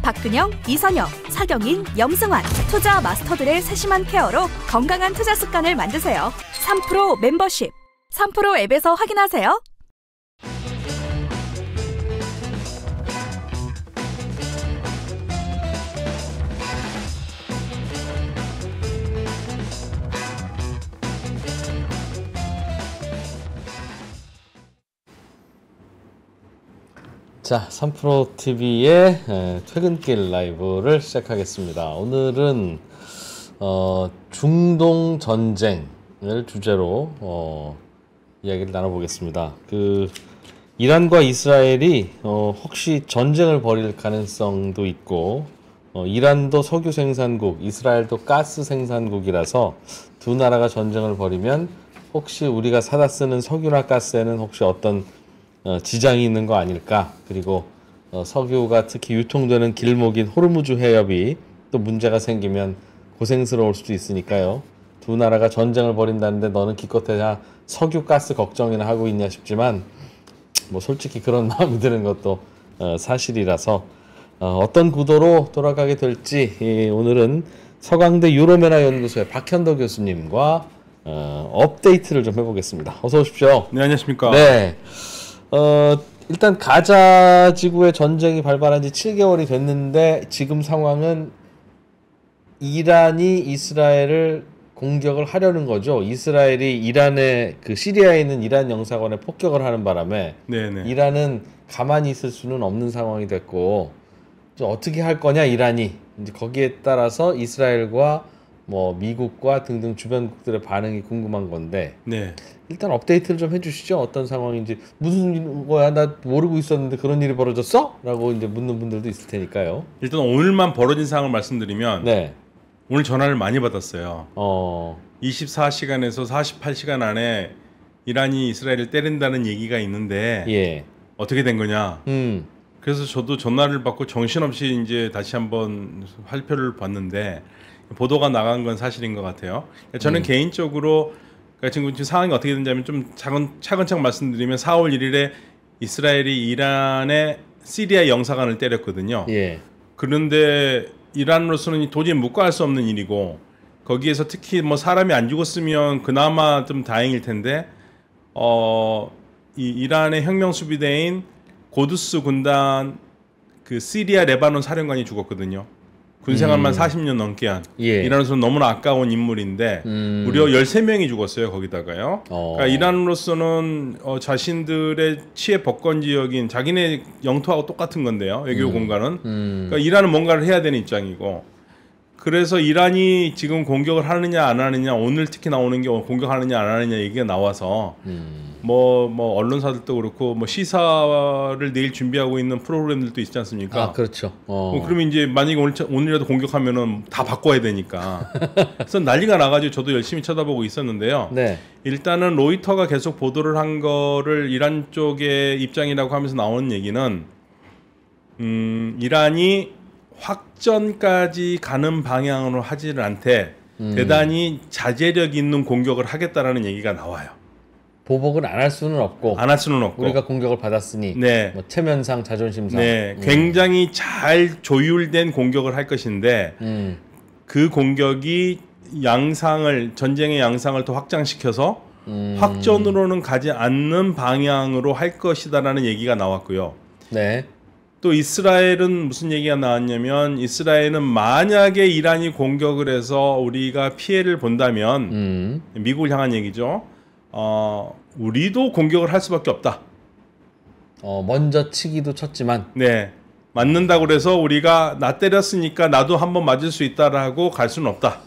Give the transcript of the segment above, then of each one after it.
박근영, 이선영, 사경인, 염승환 투자 마스터들의 세심한 케어로 건강한 투자 습관을 만드세요. 3프로 멤버십 3프로 앱에서 확인하세요. 자, 3프로TV의 퇴근길 라이브를 시작하겠습니다. 오늘은 중동 전쟁을 주제로 이야기를 나눠보겠습니다. 이란과 이스라엘이 혹시 전쟁을 벌일 가능성도 있고, 이란도 석유 생산국, 이스라엘도 가스 생산국이라서 두 나라가 전쟁을 벌이면 혹시 우리가 사다 쓰는 석유나 가스에는 혹시 어떤 지장이 있는 거 아닐까. 그리고 석유가 특히 유통되는 길목인 호르무즈 해협이 또 문제가 생기면 고생스러울 수도 있으니까요. 두 나라가 전쟁을 벌인다는데 너는 기껏해야 석유 가스 걱정이나 하고 있냐 싶지만 뭐 솔직히 그런 마음이 드는 것도 사실이라서 어떤 구도로 돌아가게 될지 오늘은 서강대 유로메나 연구소의 박현도 교수님과 업데이트를 좀 해보겠습니다. 어서 오십시오. 네, 안녕하십니까. 네. 일단 가자 지구의 전쟁이 발발한 지 7개월이 됐는데 지금 상황은 이란이 이스라엘을 공격을 하려는 거죠. 이스라엘이 이란의 시리아에 있는 이란 영사관에 폭격을 하는 바람에 네네. 이란은 가만히 있을 수는 없는 상황이 됐고 어떻게 할 거냐 이란이 이제 거기에 따라서 이스라엘과 뭐 미국과 등등 주변국들의 반응이 궁금한 건데 네. 일단 업데이트를 좀 해주시죠. 어떤 상황인지. 무슨 거야? 나 모르고 있었는데 그런 일이 벌어졌어? 라고 이제 묻는 분들도 있을 테니까요. 일단 오늘만 벌어진 상황을 말씀드리면 네. 오늘 전화를 많이 받았어요. 24시간에서 48시간 안에 이란이 이스라엘을 때린다는 얘기가 있는데 예. 어떻게 된 거냐. 그래서 저도 전화를 받고 정신없이 이제 다시 한번 발표를 봤는데 보도가 나간 건 사실인 것 같아요. 저는 개인적으로 지금 상황이 어떻게 된다면 좀 차근차근 말씀드리면 4월 1일에 이스라엘이 이란의 시리아 영사관을 때렸거든요. 예. 그런데 이란으로서는 도저히 묵과할 수 없는 일이고 거기에서 특히 뭐 사람이 안 죽었으면 그나마 좀 다행일 텐데 이 이란의 혁명수비대인 고두스 군단 시리아 레바논 사령관이 죽었거든요. 군생활만 40년 넘게 한 이란으로서는 너무나 아까운 인물인데 무려 13명이 죽었어요. 거기다가요. 그러니까 이란으로서는 자신들의 치의 법권 지역인 자기네 영토하고 똑같은 건데요. 외교 공간은. 그러니까 이란은 뭔가를 해야 되는 입장이고 그래서 이란이 지금 공격을 하느냐 안 하느냐 오늘 특히 나오는 게 공격하느냐 안 하느냐 얘기가 나와서 뭐 언론사들도 그렇고 뭐 시사를 내일 준비하고 있는 프로그램들도 있지 않습니까? 아 그렇죠. 그러면 이제 만약에 오늘이라도 공격하면은 다 바꿔야 되니까. 그래서 난리가 나가지고 저도 열심히 쳐다보고 있었는데요. 네. 일단은 로이터가 계속 보도를 한 거를 이란 쪽의 입장이라고 하면서 나오는 얘기는 이란이 확전까지 가는 방향으로 하지를 않되 대단히 자제력 있는 공격을 하겠다라는 얘기가 나와요. 보복을 안 할 수는 없고 우리가 공격을 받았으니 네. 뭐 체면상 자존심상 굉장히 잘 조율된 공격을 할 것인데 그 공격이 전쟁의 양상을 더 확장시켜서 확전으로는 가지 않는 방향으로 할 것이다라는 얘기가 나왔고요. 네. 또 이스라엘은 무슨 얘기가 나왔냐면 이스라엘은 만약에 이란이 공격을 해서 우리가 피해를 본다면 미국을 향한 얘기죠. 우리도 공격을 할 수밖에 없다. 먼저 치기도 쳤지만 네. 맞는다고 그래서 우리가 나 때렸으니까 나도 한번 맞을 수 있다라고 갈 수는 없다.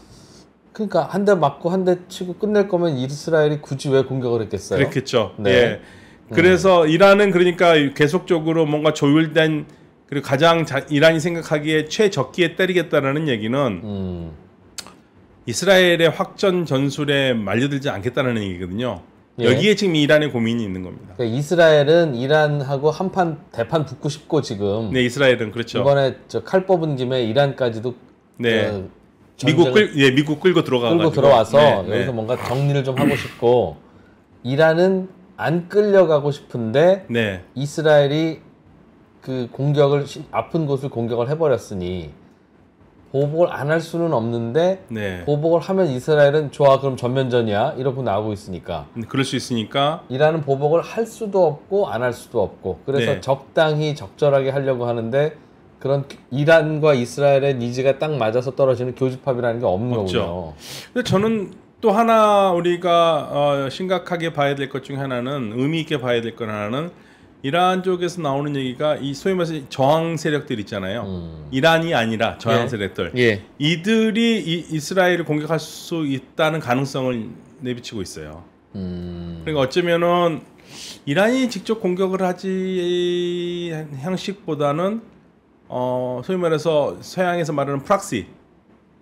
그러니까 한 대 맞고 한 대 치고 끝낼 거면 이스라엘이 굳이 왜 공격을 했겠어요? 그렇겠죠. 네. 예. 그래서 이란은 그러니까 계속적으로 뭔가 조율된 그리고 가장 이란이 생각하기에 최적기에 때리겠다라는 얘기는 이스라엘의 확전 전술에 말려들지 않겠다는 얘기거든요. 예. 여기에 지금 이란의 고민이 있는 겁니다. 그러니까 이스라엘은 이란하고 대판 붙고 싶고 지금. 네, 이스라엘은 그렇죠. 이번에 칼 뽑은 김에 이란까지도 네. 미국 끌고 들어와서 네, 여기서 뭔가 정리를 좀 하고 싶고 이란은 안 끌려가고 싶은데 네. 이스라엘이 그 공격을 아픈 곳을 공격을 해버렸으니 보복을 안 할 수는 없는데 네. 보복을 하면 이스라엘은 좋아 그럼 전면전이야 이러고 나오고 있으니까 그럴 수 있으니까 이라는 보복을 할 수도 없고 안 할 수도 없고 그래서 네. 적당히 적절하게 하려고 하는데 그런 이란과 이스라엘의 니즈가 딱 맞아서 떨어지는 교집합이라는 게 없는 없죠. 거군요. 근데 저는 또 하나 우리가 심각하게 봐야 될 것 중에 하나는 의미 있게 봐야 될 것 하나는 이란 쪽에서 나오는 얘기가 이 소위 말해서 저항 세력들 있잖아요. 이란이 아니라 저항 세력들. 예. 이들이 이스라엘을 공격할 수 있다는 가능성을 내비치고 있어요. 그러니까 어쩌면은 이란이 직접 공격을 하지 형식보다는 소위 말해서 서양에서 말하는 프락시,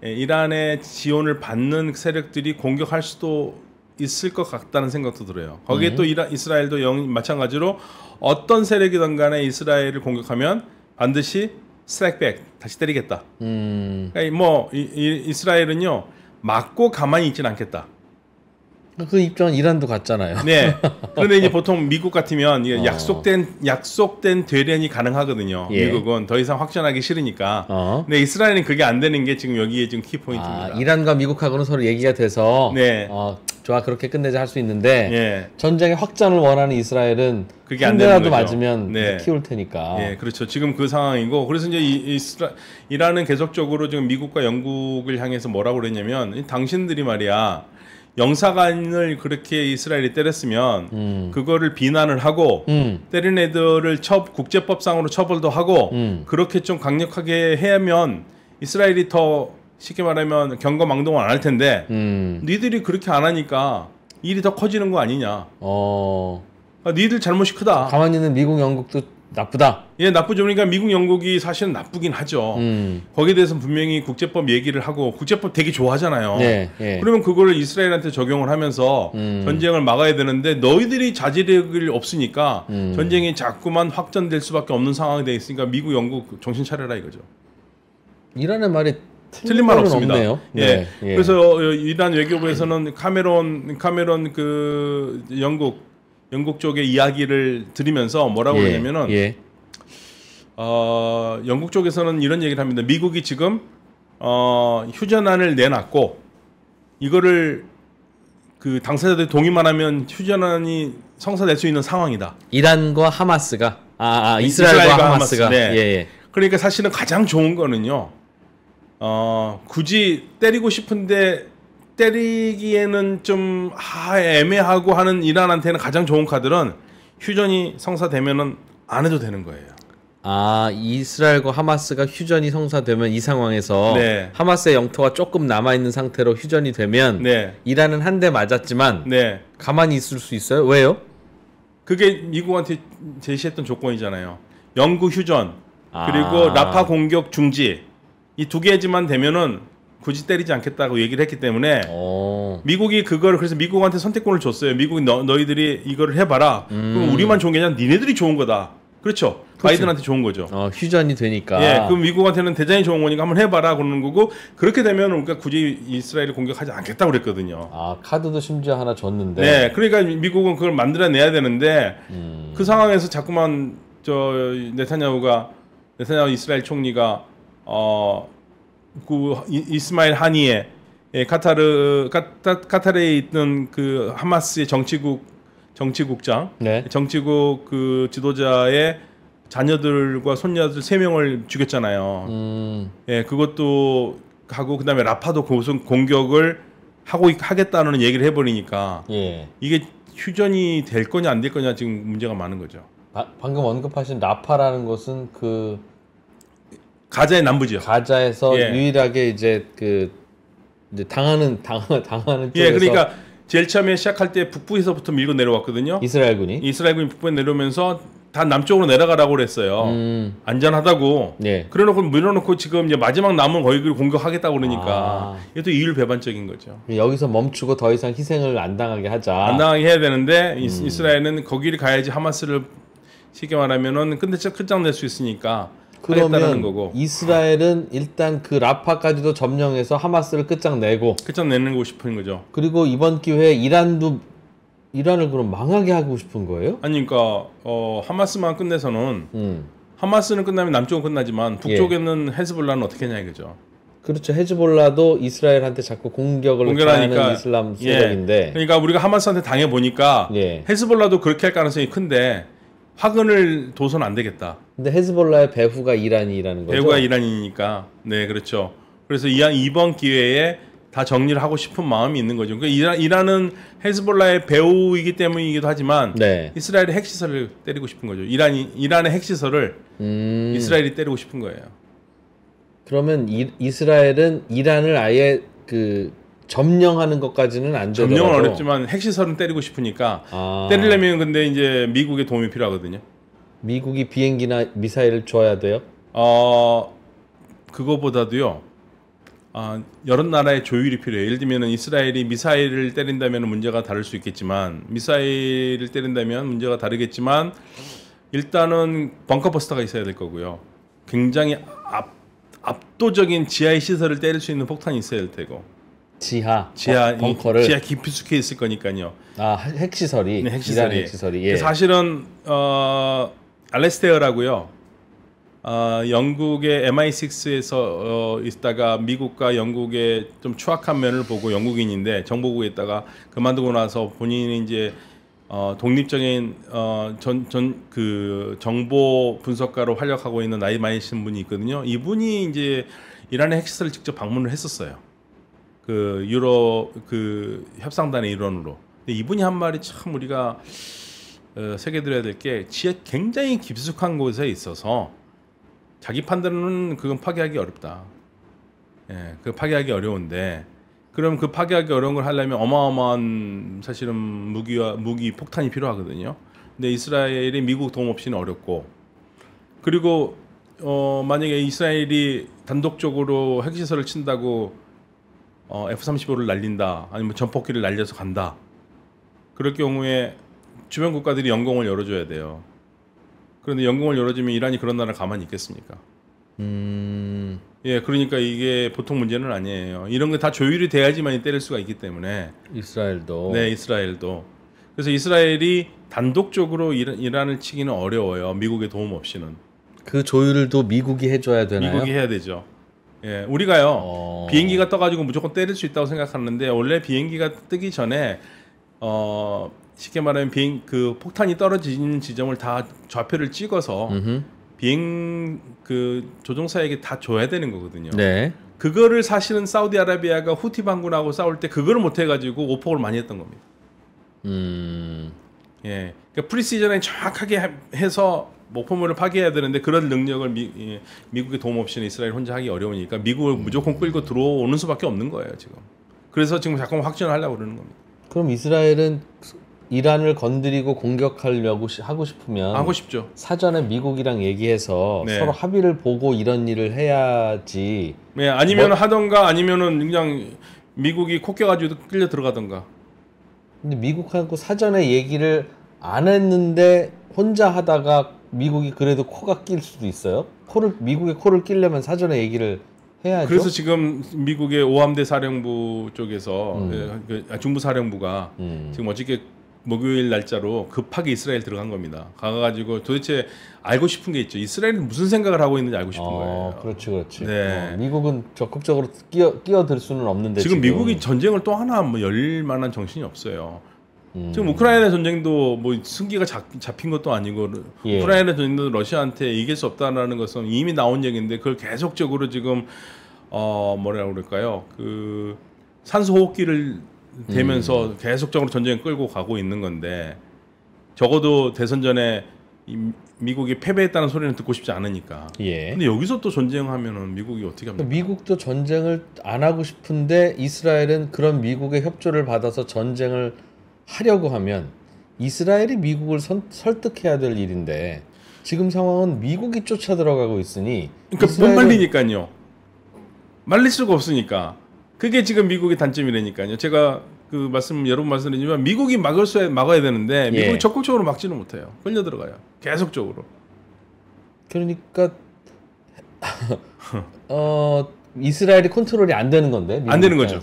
이란의 지원을 받는 세력들이 공격할 수도 있을 것 같다는 생각도 들어요. 거기에 또 이스라엘도 마찬가지로 어떤 세력이든 간에 이스라엘을 공격하면 반드시 스트라이크백, 다시 때리겠다. 그러니까 뭐 이스라엘은요 맞고 가만히 있지는 않겠다. 그 입장은 이란도 같잖아요. 네. 그런데 이제 보통 미국 같으면 이게 약속된 되련이 가능하거든요. 예. 미국은 더 이상 확전하기 싫으니까. 근데 이스라엘은 그게 안 되는 게 지금 여기에 지금 키포인트입니다. 이란과 미국하고는 서로 얘기가 돼서 네. 좋아 그렇게 끝내자 할 수 있는데 예. 전쟁의 확전을 원하는 이스라엘은 그게 안 되는 한대라도 거죠. 맞으면 네. 키울 테니까. 예, 그렇죠. 지금 그 상황이고 그래서 이제 이란은 계속적으로 지금 미국과 영국을 향해서 뭐라고 그랬냐면 당신들이 말이야. 영사관을 그렇게 이스라엘이 때렸으면 그거를 비난을 하고 때린 애들을 국제법상으로 처벌도 하고 그렇게 좀 강력하게 해야면 이스라엘이 더 쉽게 말하면 경거망동을 안 할 텐데 니들이 그렇게 안 하니까 일이 더 커지는 거 아니냐. 그러니까 니들 잘못이 크다. 가만히 있는 미국, 영국도 나쁘다. 예, 나쁘죠. 그러니까 미국, 영국이 사실은 나쁘긴 하죠. 거기에 대해서 분명히 국제법 얘기를 하고 국제법 되게 좋아하잖아요. 예, 예. 그러면 그거를 이스라엘한테 적용을 하면서 전쟁을 막아야 되는데 너희들이 자제력이 없으니까 전쟁이 자꾸만 확전될 수밖에 없는 상황이 돼 있으니까 미국, 영국 정신 차려라 이거죠. 이란의 말이 틀린 말 없습니다. 없네요. 예. 네, 예. 그래서 이란 외교부에서는 카메론 그 영국 쪽의 이야기를 들으면서 뭐라고 그러냐면은 영국 쪽에서는 이런 얘기를 합니다. 미국이 지금 휴전안을 내놨고 이거를 그 당사자들이 동의만 하면 휴전안이 성사될 수 있는 상황이다. 이란과 하마스가 이스라엘과 하마스가 네. 예. 그러니까 사실은 가장 좋은 거는요. 굳이 때리고 싶은데 때리기에는 좀 애매하고 하는 이란한테는 가장 좋은 카드는 휴전이 성사되면은 안 해도 되는 거예요. 이스라엘과 하마스가 휴전이 성사되면 이 상황에서 네. 하마스의 영토가 조금 남아 있는 상태로 휴전이 되면 네. 이란은 한 대 맞았지만 네. 가만히 있을 수 있어요? 왜요? 그게 미국한테 제시했던 조건이잖아요. 영구 휴전 그리고 라파 공격 중지 이 두 개지만 되면은 굳이 때리지 않겠다고 얘기를 했기 때문에 미국이 그거를 그래서 미국한테 선택권을 줬어요. 미국이 너희들이 이거를 해봐라. 그럼 우리만 좋은 게 아니라 니네들이 좋은 거다. 그렇죠. 바이든한테 좋은 거죠. 휴전이 되니까. 예, 그럼 미국한테는 대단히 좋은 거니까 한번 해봐라 그러는 거고 그렇게 되면 우리가 굳이 이스라엘을 공격하지 않겠다고 그랬거든요. 카드도 심지어 하나 줬는데. 네, 그러니까 미국은 그걸 만들어내야 되는데 그 상황에서 자꾸만 네타냐후 이스라엘 총리가 그 이스마일 하니에 카타르에 있던 그 하마스의 정치국장, 네. 정치국 그 지도자의 자녀들과 손녀들 3명을 죽였잖아요. 예, 그것도 하고 그다음에 라파도 공격을 하겠다는 얘기를 해버리니까 이게 휴전이 될 거냐 안 될 거냐 지금 문제가 많은 거죠. 방금 언급하신 라파라는 곳은 그 가자의 남부죠. 가자에서 유일하게 이제 당하는 쪽에서. 예, 그러니까 제일 처음에 시작할 때 북부에서부터 밀고 내려왔거든요. 이스라엘군이 북부에 내려오면서 다 남쪽으로 내려가라고 그랬어요. 안전하다고. 네. 그래놓고 밀어놓고 지금 이제 마지막 남은 거기를 공격하겠다고 그러니까 이것도 이율배반적인 거죠. 여기서 멈추고 더 이상 희생을 안 당하게 하자. 안 당하게 해야 되는데 이스라엘은 거기를 가야지 하마스를 쉽게 말하면은 끝장낼 수 있으니까. 그러면 거고. 이스라엘은 일단 그 라파까지도 점령해서 하마스를 끝장내고 끝장내고 싶은 거죠. 그리고 이번 기회에 이란을 그럼 망하게 하고 싶은 거예요? 아니 그러니까 하마스만 끝내서는 하마스는 끝나면 남쪽은 끝나지만 북쪽에는 헤즈볼라는 어떻게 하냐 이거죠. 그렇죠. 헤즈볼라도 이스라엘한테 자꾸 공격을 가하는 이슬람 세력인데. 그러니까 우리가 하마스한테 당해 보니까 헤즈볼라도 그렇게 할 가능성이 큰데 화근을 둬서는 안 되겠다. 근데 헤즈볼라의 배후가 이란이라는 거죠. 배후가 이란이니까. 네, 그렇죠. 그래서 이번 기회에 다 정리를 하고 싶은 마음이 있는 거죠. 그러니까 이란은 헤즈볼라의 배후이기 때문이기도 하지만 이스라엘의 핵시설을 때리고 싶은 거죠. 이란의 핵시설을 이스라엘이 때리고 싶은 거예요. 그러면 이스라엘은 이란을 아예 그 점령하는 것까지는 안 되더라도 점령은 어렵지만 핵시설은 때리고 싶으니까 때리려면 근데 이제 미국의 도움이 필요하거든요. 미국이 비행기나 미사일을 줘야 돼요? 그거보다도요. 여러 나라의 조율이 필요해요. 예를 들면 이스라엘이 미사일을 때린다면 문제가 다를 수 있겠지만 미사일을 때린다면 문제가 다르겠지만 일단은 벙커버스터가 있어야 될 거고요. 굉장히 압도적인 지하의 시설을 때릴 수 있는 폭탄이 있어야 될 테고 지하 벙커를 지하 깊숙이 있을 거니까요. 핵시설이 네, 핵시설이. 이란 핵시설이 사실은 알레스테어라고요. 영국의 MI6에서 있다가 미국과 영국의 좀 추악한 면을 보고 영국인인데 정보국에 있다가 그만두고 나서 본인이 이제 독립적인 그 정보 분석가로 활약하고 있는 나이 많으신 분이 있거든요. 이분이 이제 이란의 핵시설을 직접 방문을 했었어요. 그 유럽 그 협상단의 일원으로. 근데 이분이 한 말이 참 우리가 새겨들어야 될 게 지하 굉장히 깊숙한 곳에 있어서 자기 판단은 그건 파괴하기 어렵다. 그 파괴하기 어려운데 그럼 그 파괴하기 어려운 걸 하려면 어마어마한 사실은 무기 폭탄이 필요하거든요. 근데 이스라엘이 미국 도움 없이는 어렵고 그리고 만약에 이스라엘이 단독적으로 핵시설을 친다고 F-35를 날린다 아니면 전폭기를 날려서 간다. 그럴 경우에 주변 국가들이 영공을 열어줘야 돼요. 그런데 영공을 열어주면 이란이 그런 나라를 가만히 있겠습니까? 그러니까 이게 보통 문제는 아니에요. 이런 게 다 조율이 돼야지만 때릴 수가 있기 때문에 이스라엘도 그래서 이스라엘이 단독적으로 이란을 치기는 어려워요. 미국의 도움 없이는. 그 조율도 미국이 해줘야 되나요? 미국이 해야 되죠. 우리가요 비행기가 떠가지고 무조건 때릴 수 있다고 생각하는데 원래 비행기가 뜨기 전에 쉽게 말하면 그 폭탄이 떨어지는 지점을 다 좌표를 찍어서 그 조종사에게 다 줘야 되는 거거든요. 네. 그거를 사실은 사우디아라비아가 후티 반군하고 싸울 때 그거를 못 해가지고 오폭을 많이 했던 겁니다. 그러니까 프리시전에 정확하게 해서 목표물을 파괴해야 되는데 그런 능력을 미국의 도움 없이는 이스라엘 혼자 하기 어려우니까 미국을 무조건 끌고 들어오는 수밖에 없는 거예요 지금. 그래서 지금 자꾸 확전을 하려고 그러는 겁니다. 그럼 이스라엘은 이란을 건드리고 공격하려고 하고 싶으면 하고 싶죠. 사전에 미국이랑 얘기해서 서로 합의를 보고 이런 일을 해야지. 아니면 하던가 아니면은 그냥 미국이 코 껴가지고 끌려 들어가던가. 근데 미국하고 사전에 얘기를 안 했는데 혼자 하다가 미국이 그래도 코가 낄 수도 있어요. 미국의 코를 끼려면 사전에 얘기를 해야죠. 그래서 지금 미국의 오함대 사령부 쪽에서 중부 사령부가 지금 어저께 목요일 날짜로 급하게 이스라엘 들어간 겁니다. 가가지고 도대체 알고 싶은 게 있죠. 이스라엘은 무슨 생각을 하고 있는지 알고 싶은 거예요. 그렇지. 네. 미국은 적극적으로 끼어들 수는 없는데 지금 미국이 전쟁을 또 하나 열 만한 정신이 없어요. 지금 우크라이나 전쟁도 뭐 승기가 잡힌 것도 아니고 우크라이나 전쟁도 러시아한테 이길 수 없다라는 것은 이미 나온 얘기인데 그걸 계속적으로 지금 뭐라고 그럴까요? 그 산소 호흡기를 대면서 계속적으로 전쟁을 끌고 가고 있는 건데 적어도 대선 전에 미국이 패배했다는 소리는 듣고 싶지 않으니까. 근데 여기서 또 전쟁하면은 미국이 어떻게 합니까? 미국도 전쟁을 안 하고 싶은데 이스라엘은 그런 미국의 협조를 받아서 전쟁을 하려고 하면 이스라엘이 미국을 설득해야 될 일인데 지금 상황은 미국이 쫓아 들어가고 있으니 그러니까 못 말리니까요. 말릴 수가 없으니까. 그게 지금 미국의 단점이라니까요. 제가 여러 번 말씀드리지만 미국이 막아야 되는데 미국이 적극적으로 막지는 못해요. 끌려 들어가요. 계속적으로. 그러니까 이스라엘이 컨트롤이 안 되는 건데. 안 되는 거죠.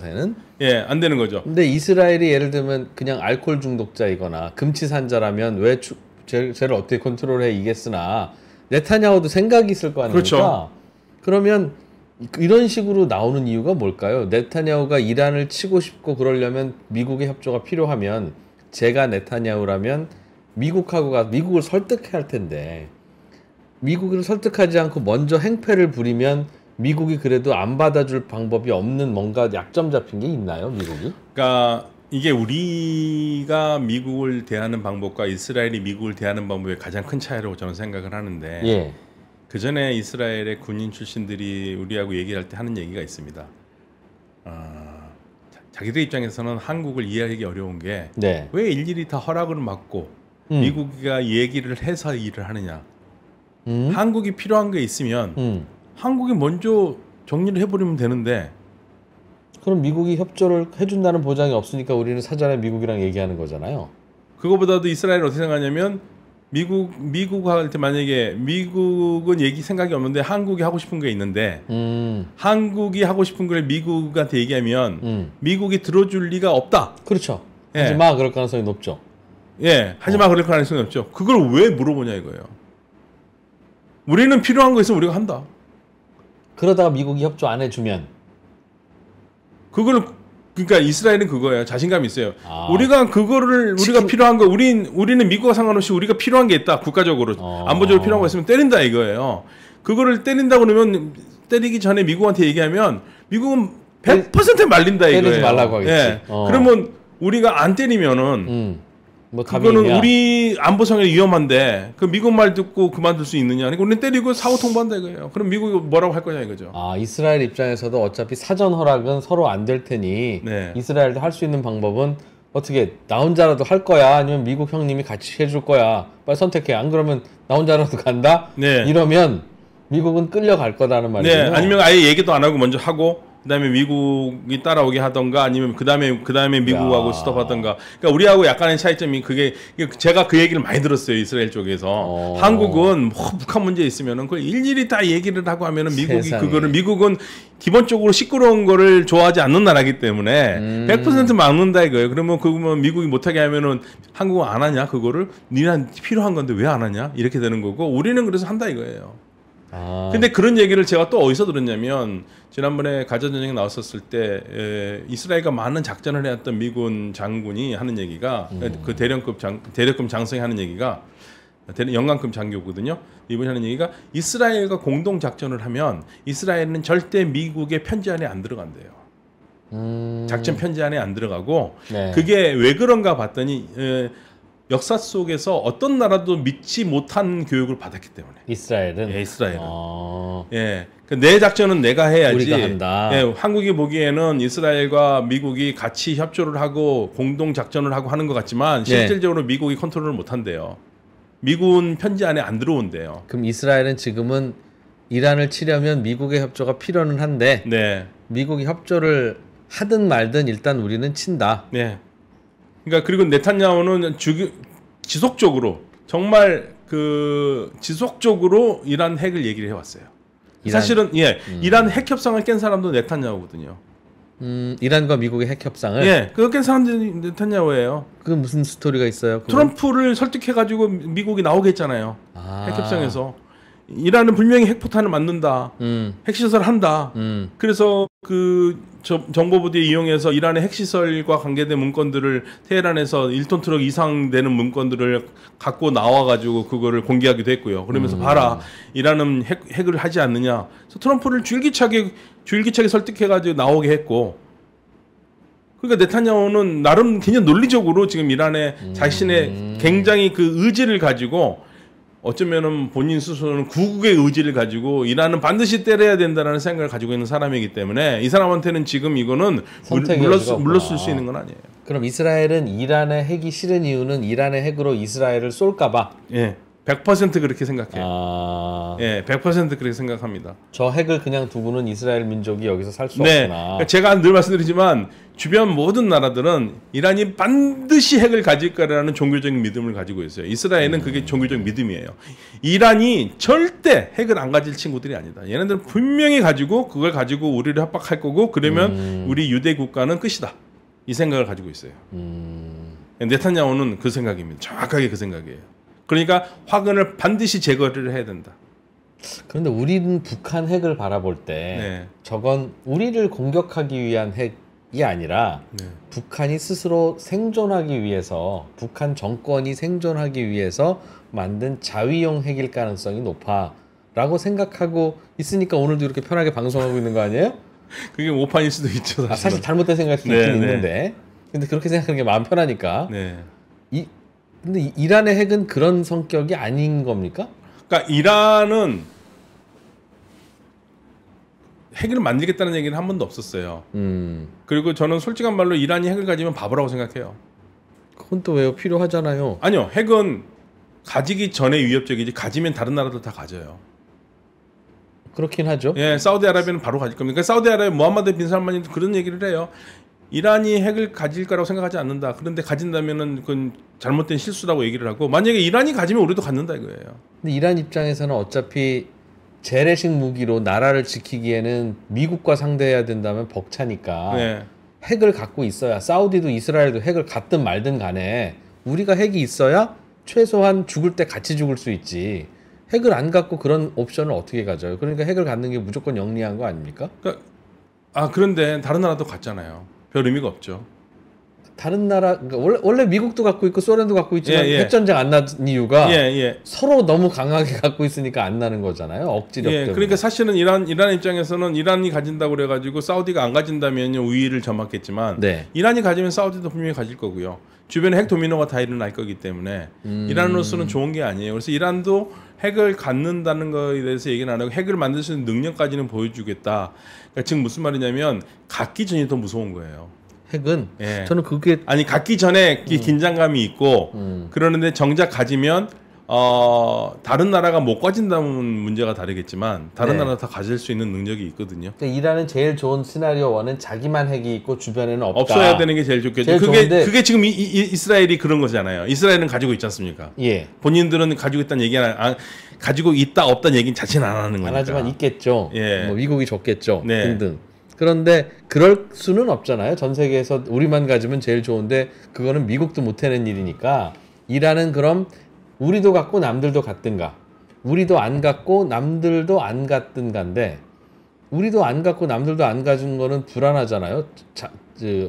안 되는 거죠. 근데 이스라엘이 예를 들면 그냥 알코올 중독자이거나 금치산자라면 왜 쟤를 어떻게 컨트롤해 이겠으나 네타냐후도 생각이 있을 거 아닙니까? 그렇죠. 그러면 이런 식으로 나오는 이유가 뭘까요? 네타냐후가 이란을 치고 싶고 그러려면 미국의 협조가 필요하면 제가 네타냐후라면 미국을 설득해야 할 텐데 미국을 설득하지 않고 먼저 행패를 부리면 미국이 그래도 안 받아줄 방법이 없는 뭔가 약점 잡힌 게 있나요, 미국이? 그러니까 이게 우리가 미국을 대하는 방법과 이스라엘이 미국을 대하는 방법의 가장 큰 차이라고 저는 생각을 하는데 예. 그 전에 이스라엘의 군인 출신들이 우리하고 얘기할 때 하는 얘기가 있습니다. 자기들 입장에서는 한국을 이해하기 어려운 게 왜 네. 일일이 다 허락을 받고 미국이가 얘기를 해서 일을 하느냐. 한국이 필요한 게 있으면 한국이 먼저 정리를 해버리면 되는데 그럼 미국이 협조를 해준다는 보장이 없으니까 우리는 사전에 미국이랑 얘기하는 거잖아요. 그거보다도 이스라엘이 어떻게 생각하냐면 미국한테 만약에 미국은 생각이 없는데 한국이 하고 싶은 게 있는데 한국이 하고 싶은 걸 미국한테 얘기하면 미국이 들어줄 리가 없다. 그렇죠. 예. 하지 마 그럴 가능성이 높죠. 예, 하지마 그럴 가능성이 없죠. 그걸 왜 물어보냐 이거예요. 우리는 필요한 거 있으면 우리가 한다. 그러다가 미국이 협조 안 해주면 그러니까 이스라엘은 그거예요. 자신감이 있어요. 우리가 필요한 거 우리는 미국과 상관없이 우리가 필요한 게 있다. 국가적으로 안보적으로 필요한 거 있으면 때린다 이거예요. 그거를 때린다고 그러면 때리기 전에 미국한테 얘기하면 미국은 100% 말린다 이거예요. 때리지 말라고 하겠지. 예. 그러면 우리가 안 때리면은 뭐 그거는 우리 안보상에 위험한데 그 미국 말 듣고 그만둘 수 있느냐? 그러니까 우리는 때리고 사고 통보한다 이거예요. 그럼 미국이 뭐라고 할 거냐 이거죠. 이스라엘 입장에서도 어차피 사전 허락은 서로 안 될 테니 네. 이스라엘도 할 수 있는 방법은 어떻게 나 혼자라도 할 거야 아니면 미국 형님이 같이 해줄 거야 빨리 선택해 안 그러면 나 혼자라도 간다 네. 이러면 미국은 끌려갈 거라는 말이죠. 네. 아니면 아예 얘기도 안 하고 먼저 하고 그다음에 미국이 따라오게 하던가 아니면 그다음에 미국하고 스톱하던가. 그러니까 우리하고 약간의 차이점이 그게 제가 그 얘기를 많이 들었어요. 이스라엘 쪽에서. 한국은 뭐 북한 문제 있으면은 그걸 일일이 다 얘기를 하고 하면은 미국은 기본적으로 시끄러운 거를 좋아하지 않는 나라이기 때문에 100% 막는다 이거예요. 그러면 미국이 못하게 하면은 한국은 안 하냐 그거를 니네 필요한 건데 왜 안 하냐 이렇게 되는 거고 우리는 그래서 한다 이거예요. 근데 그런 얘기를 제가 또 어디서 들었냐면 지난번에 가자전쟁에 나왔었을 때 이스라엘과 많은 작전을 해왔던 미군 장군이 하는 얘기가 그 대령급 장성이 하는 얘기가 영관급 장교거든요. 이분이 하는 얘기가 이스라엘과 공동 작전을 하면 이스라엘은 절대 미국의 편지 안에 안 들어간대요. 작전 편지 안에 안 들어가고 네. 그게 왜 그런가 봤더니 역사 속에서 어떤 나라도 믿지 못한 교육을 받았기 때문에. 이스라엘은? 예, 이스라엘은. 예. 내 작전은 내가 해야지. 우리가 한다. 예, 한국이 보기에는 이스라엘과 미국이 같이 협조를 하고 공동 작전을 하고 하는 것 같지만 실질적으로 미국이 컨트롤을 못 한대요. 미군 편지 안에 안 들어온대요. 그럼 이스라엘은 지금은 이란을 치려면 미국의 협조가 필요는 한데 네. 미국이 협조를 하든 말든 일단 우리는 친다. 네. 그러니까 그리고 네탄야후는 지속적으로 정말 지속적으로 이란 핵을 얘기를 해왔어요. 사실은 이란 핵 협상을 깬 사람도 네탄야후거든요. 이란과 미국의 핵 협상을. 예, 그거 깬 사람들이 네탄야후예요. 그 무슨 스토리가 있어요? 그건? 트럼프를 설득해가지고 미국이 나오게 했잖아요. 핵 협상에서. 이란은 분명히 핵포탄을 만든다. 핵시설을 한다. 그래서 정보부대 이용해서 이란의 핵시설과 관계된 문건들을 테헤란에서 1톤 트럭 이상 되는 문건들을 갖고 나와가지고 그거를 공개하기도 했고요. 그러면서 봐라. 이란은 핵을 하지 않느냐. 그래서 트럼프를 줄기차게 설득해가지고 나오게 했고. 그러니까 네탄야후는 나름 굉장히 논리적으로 지금 이란의 자신의 굉장히 그 의지를 가지고 어쩌면은 본인 스스로는 구국의 의지를 가지고 이란은 반드시 때려야 된다는 생각을 가지고 있는 사람이기 때문에 이 사람한테는 지금 이거는 물러설 수 있는 건 아니에요. 그럼 이스라엘은 이란의 핵이 싫은 이유는 이란의 핵으로 이스라엘을 쏠까봐? 예, 100% 그렇게 생각해요. 예, 100% 그렇게 생각합니다. 저 핵을 그냥 두고는 이스라엘 민족이 여기서 살 수 네, 없구나. 그러니까 제가 늘 말씀드리지만 주변 모든 나라들은 이란이 반드시 핵을 가질 거라는 종교적인 믿음을 가지고 있어요. 이스라엘은 그게 종교적 믿음이에요. 이란이 절대 핵을 안 가질 친구들이 아니다. 얘네들은 분명히 가지고 그걸 가지고 우리를 협박할 거고 그러면 우리 유대 국가는 끝이다. 이 생각을 가지고 있어요. 네탄야후는 그 생각입니다. 정확하게 그 생각이에요. 그러니까 화근을 반드시 제거를 해야 된다. 그런데 우리는 북한 핵을 바라볼 때 네. 저건 우리를 공격하기 위한 핵이 아니라 네. 북한이 스스로 생존하기 위해서 북한 정권이 생존하기 위해서 만든 자위용 핵일 가능성이 높아라고 생각하고 있으니까 오늘도 이렇게 편하게 방송하고 있는 거 아니에요? 그게 오판일 수도 있죠. 사실은. 사실 잘못된 생각일 수도 네, 있긴 네. 있는데 근데 그렇게 생각하는 게 마음 편하니까 네. 근데 이란의 핵은 그런 성격이 아닌 겁니까? 그러니까 이란은 핵을 만들겠다는 얘기는 한 번도 없었어요. 그리고 저는 솔직한 말로 이란이 핵을 가지면 바보라고 생각해요. 그건 또 왜요? 필요하잖아요. 아니요, 핵은 가지기 전에 위협적이지 가지면 다른 나라들 다 가져요. 그렇긴 하죠. 예, 사우디아라비아는 바로 가질 겁니다. 그러니까 사우디아라비아 무함마드 빈 살만이 그런 얘기를 해요. 이란이 핵을 가질 거라고 생각하지 않는다. 그런데 가진다면은 그건 잘못된 실수라고 얘기를 하고 만약에 이란이 가지면 우리도 갖는다 이거예요. 근데 이란 입장에서는 어차피 재래식 무기로 나라를 지키기에는 미국과 상대해야 된다면 벅차니까 네. 핵을 갖고 있어야 사우디도 이스라엘도 핵을 갖든 말든 간에 우리가 핵이 있어야 최소한 죽을 때 같이 죽을 수 있지. 핵을 안 갖고 그런 옵션을 어떻게 가져요? 그러니까 핵을 갖는 게 무조건 영리한 거 아닙니까? 그러니까, 그런데 다른 나라도 갖잖아요. 별 의미가 없죠. 다른 나라 그러니까 원래 미국도 갖고 있고 소련도 갖고 있지만 예. 핵전쟁 안 난 이유가 예. 서로 너무 강하게 갖고 있으니까 안 나는 거잖아요. 억지력 때문에. 그러니까 사실은 이란 입장에서는 이란이 가진다고 그래가지고 사우디가 안 가진다면 우위를 점하겠지만 네. 이란이 가지면 사우디도 분명히 가질 거고요. 주변에 핵 도미노가 다 일어날 거기 때문에 이란으로서는 좋은 게 아니에요. 그래서 이란도 핵을 갖는다는 거에 대해서 얘기는 안 하고 핵을 만들 수 있는 능력까지는 보여주겠다. 그러니까 지금 무슨 말이냐면 갖기 전이 더 무서운 거예요. 핵은 예. 저는 그게 아니 갖기 전에 긴장감이 있고 그러는데 정작 가지면 다른 나라가 못 가진다면 문제가 다르겠지만 다른 네. 나라 다 가질 수 있는 능력이 있거든요. 그러니까 이란은 제일 좋은 시나리오 1은 자기만 핵이 있고 주변에는 없다. 없어야 되는 게 제일 좋겠죠. 제일 그게 좋은데- 그게 지금 이스라엘이 그런 거잖아요. 이스라엘은 가지고 있지 않습니까? 예. 본인들은 가지고 있다는 얘기는 가지고 있다 없다는 얘기는 자체는 안 하는 거니까. 안 하지만 있겠죠. 예. 뭐 미국이 줬겠죠. 네. 등등. 그런데 그럴 수는 없잖아요. 전 세계에서 우리만 가지면 제일 좋은데 그거는 미국도 못 해낸 일이니까 이란은 그럼 우리도 갖고 남들도 갖든가 우리도 안 갖고 남들도 안 갖든가인데 우리도 안 갖고 남들도 안 가진 거는 불안하잖아요.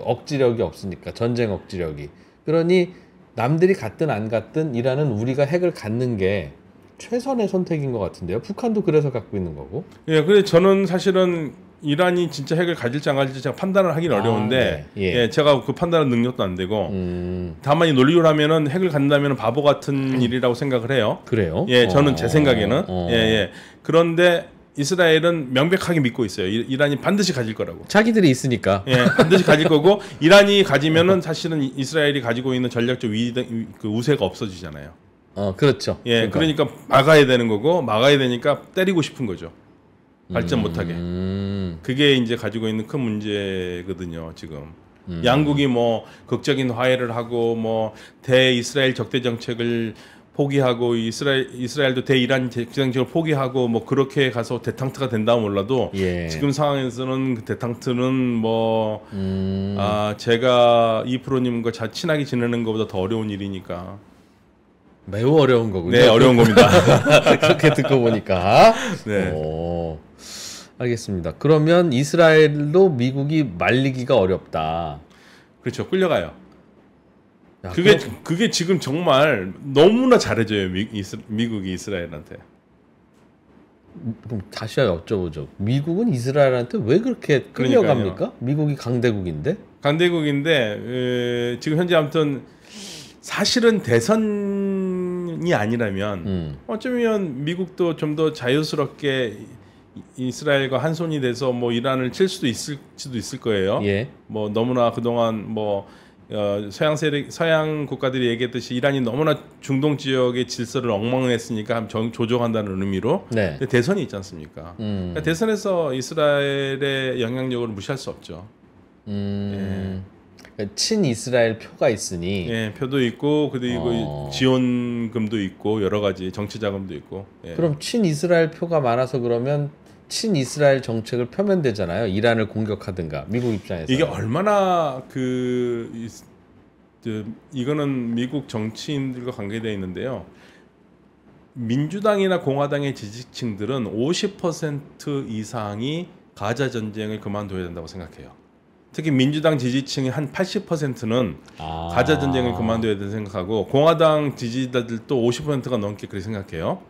억지력이 없으니까 전쟁 억지력이. 그러니 남들이 갖든 안 갖든 이란은 우리가 핵을 갖는 게 최선의 선택인 것 같은데요. 북한도 그래서 갖고 있는 거고. 예, 근데 저는 사실은 이란이 진짜 핵을 가질지 안 가질지 제가 판단을 하긴 어려운데 네. 예. 예, 제가 그 판단할 능력도 안 되고 다만 이 논리로 하면은 핵을 갖는다면 바보 같은 일이라고 생각을 해요. 그래요? 예, 저는 제 생각에는 어. 예. 그런데 이스라엘은 명백하게 믿고 있어요. 이란이 반드시 가질 거라고. 자기들이 있으니까. 예, 반드시 가질 거고 이란이 가지면은 사실은 이스라엘이 가지고 있는 전략적 그 우세가 없어지잖아요. 그렇죠. 예, 그러니까 막아야 되는 거고 막아야 되니까 때리고 싶은 거죠. 발전 못하게. 그게 이제 가지고 있는 큰 문제거든요. 지금 양국이 뭐 극적인 화해를 하고 뭐 대이스라엘 적대 정책을 포기하고 이스라엘도 대이란 정책을 포기하고 뭐 그렇게 가서 대탕트가 된다면 몰라도 예. 지금 상황에서는 그 대탕트는 뭐 제가 이프로님과 친하게 지내는 것보다 더 어려운 일이니까. 매우 어려운 거군요. 네, 어려운 겁니다. 그렇게 듣고 보니까. 네. 알겠습니다. 그러면 이스라엘도 미국이 말리기가 어렵다. 그렇죠. 끌려가요. 야, 그게 지금 정말 너무나 잘해줘요. 미국이 이스라엘한테. 그럼 다시 여쭤보죠. 미국은 이스라엘한테 왜 그렇게 끌려갑니까? 그러니까요. 미국이 강대국인데? 강대국인데 지금 현재 아무튼 사실은 대선이 아니라면 어쩌면 미국도 좀 더 자유스럽게 이스라엘과 한 손이 돼서 뭐 이란을 칠 수도 있을 거예요. 예. 뭐 너무나 그동안 뭐 서양 국가들이 얘기했듯이 이란이 너무나 중동 지역의 질서를 엉망했으니까 조정한다는 의미로. 네. 근데 대선이 있지 않습니까? 그러니까 대선에서 이스라엘의 영향력을 무시할 수 없죠. 친이스라엘 표가 있으니. 예, 표도 있고 그리고 지원금도 있고 여러 가지 정치 자금도 있고. 예. 그럼 친이스라엘 표가 많아서 그러면 친이스라엘 정책을 펴면 되잖아요. 이란을 공격하든가 미국 입장에서. 이게 얼마나 이거는 미국 정치인들과 관계되어 있는데요. 민주당이나 공화당의 지지층들은 50% 이상이 가자 전쟁을 그만둬야 된다고 생각해요. 특히 민주당 지지층의 한 80%는 가자 전쟁을 그만둬야 된다고 생각하고 공화당 지지자들도 50%가 넘게 그렇게 생각해요.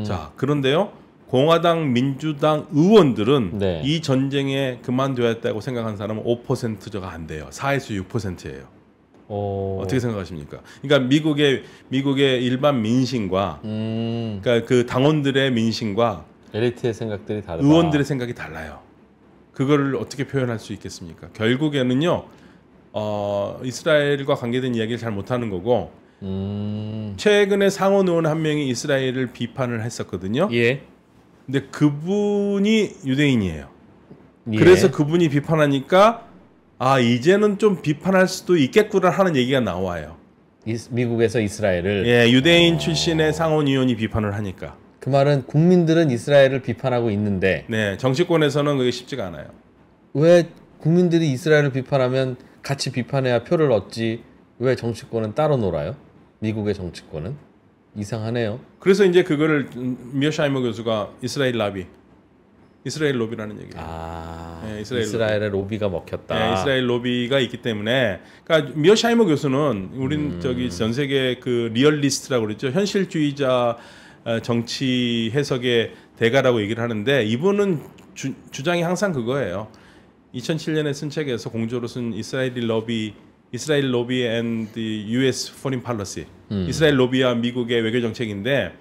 자, 그런데요. 공화당, 민주당 의원들은 네. 이 전쟁에 그만둬야 했다고 생각하는 사람은 5%가 안 돼요. 4에서 6%예요. 어떻게 생각하십니까? 그러니까 미국의 일반 민심과 그러니까 그 당원들의 민심과 엘리트의 생각들이 다르다. 의원들의 생각이 달라요. 그거를 어떻게 표현할 수 있겠습니까? 결국에는요, 이스라엘과 관계된 이야기를 잘 못하는 거고, 최근에 상원 의원 한 명이 이스라엘을 비판을 했었거든요. 예. 근데 그분이 유대인이에요. 예. 그래서 그분이 비판하니까 이제는 좀 비판할 수도 있겠구나 하는 얘기가 나와요. 미국에서 이스라엘을. 예, 유대인 출신의 상원 의원이 비판을 하니까. 그 말은 국민들은 이스라엘을 비판하고 있는데 네, 정치권에서는 그게 쉽지가 않아요. 왜 국민들이 이스라엘을 비판하면 같이 비판해야 표를 얻지? 왜 정치권은 따로 놀아요? 미국의 정치권은? 이상하네요. 그래서 이제 그거를 미어샤이머 교수가 이스라엘 로비라는 얘기예요. 네, 이스라엘 이스라엘의 로비가 먹혔다. 네, 이스라엘 로비가 있기 때문에, 그러니까 미어샤이머 교수는 우린 저기 전 세계 그 리얼리스트라고 그랬죠. 현실주의자 정치 해석의 대가라고 얘기를 하는데 이분은 주장이 항상 그거예요. 2007년에 쓴 책에서 공조로 쓴 이스라엘 로비 and the U.S. Foreign Policy. 이스라엘 로비와 미국의 외교 정책인데,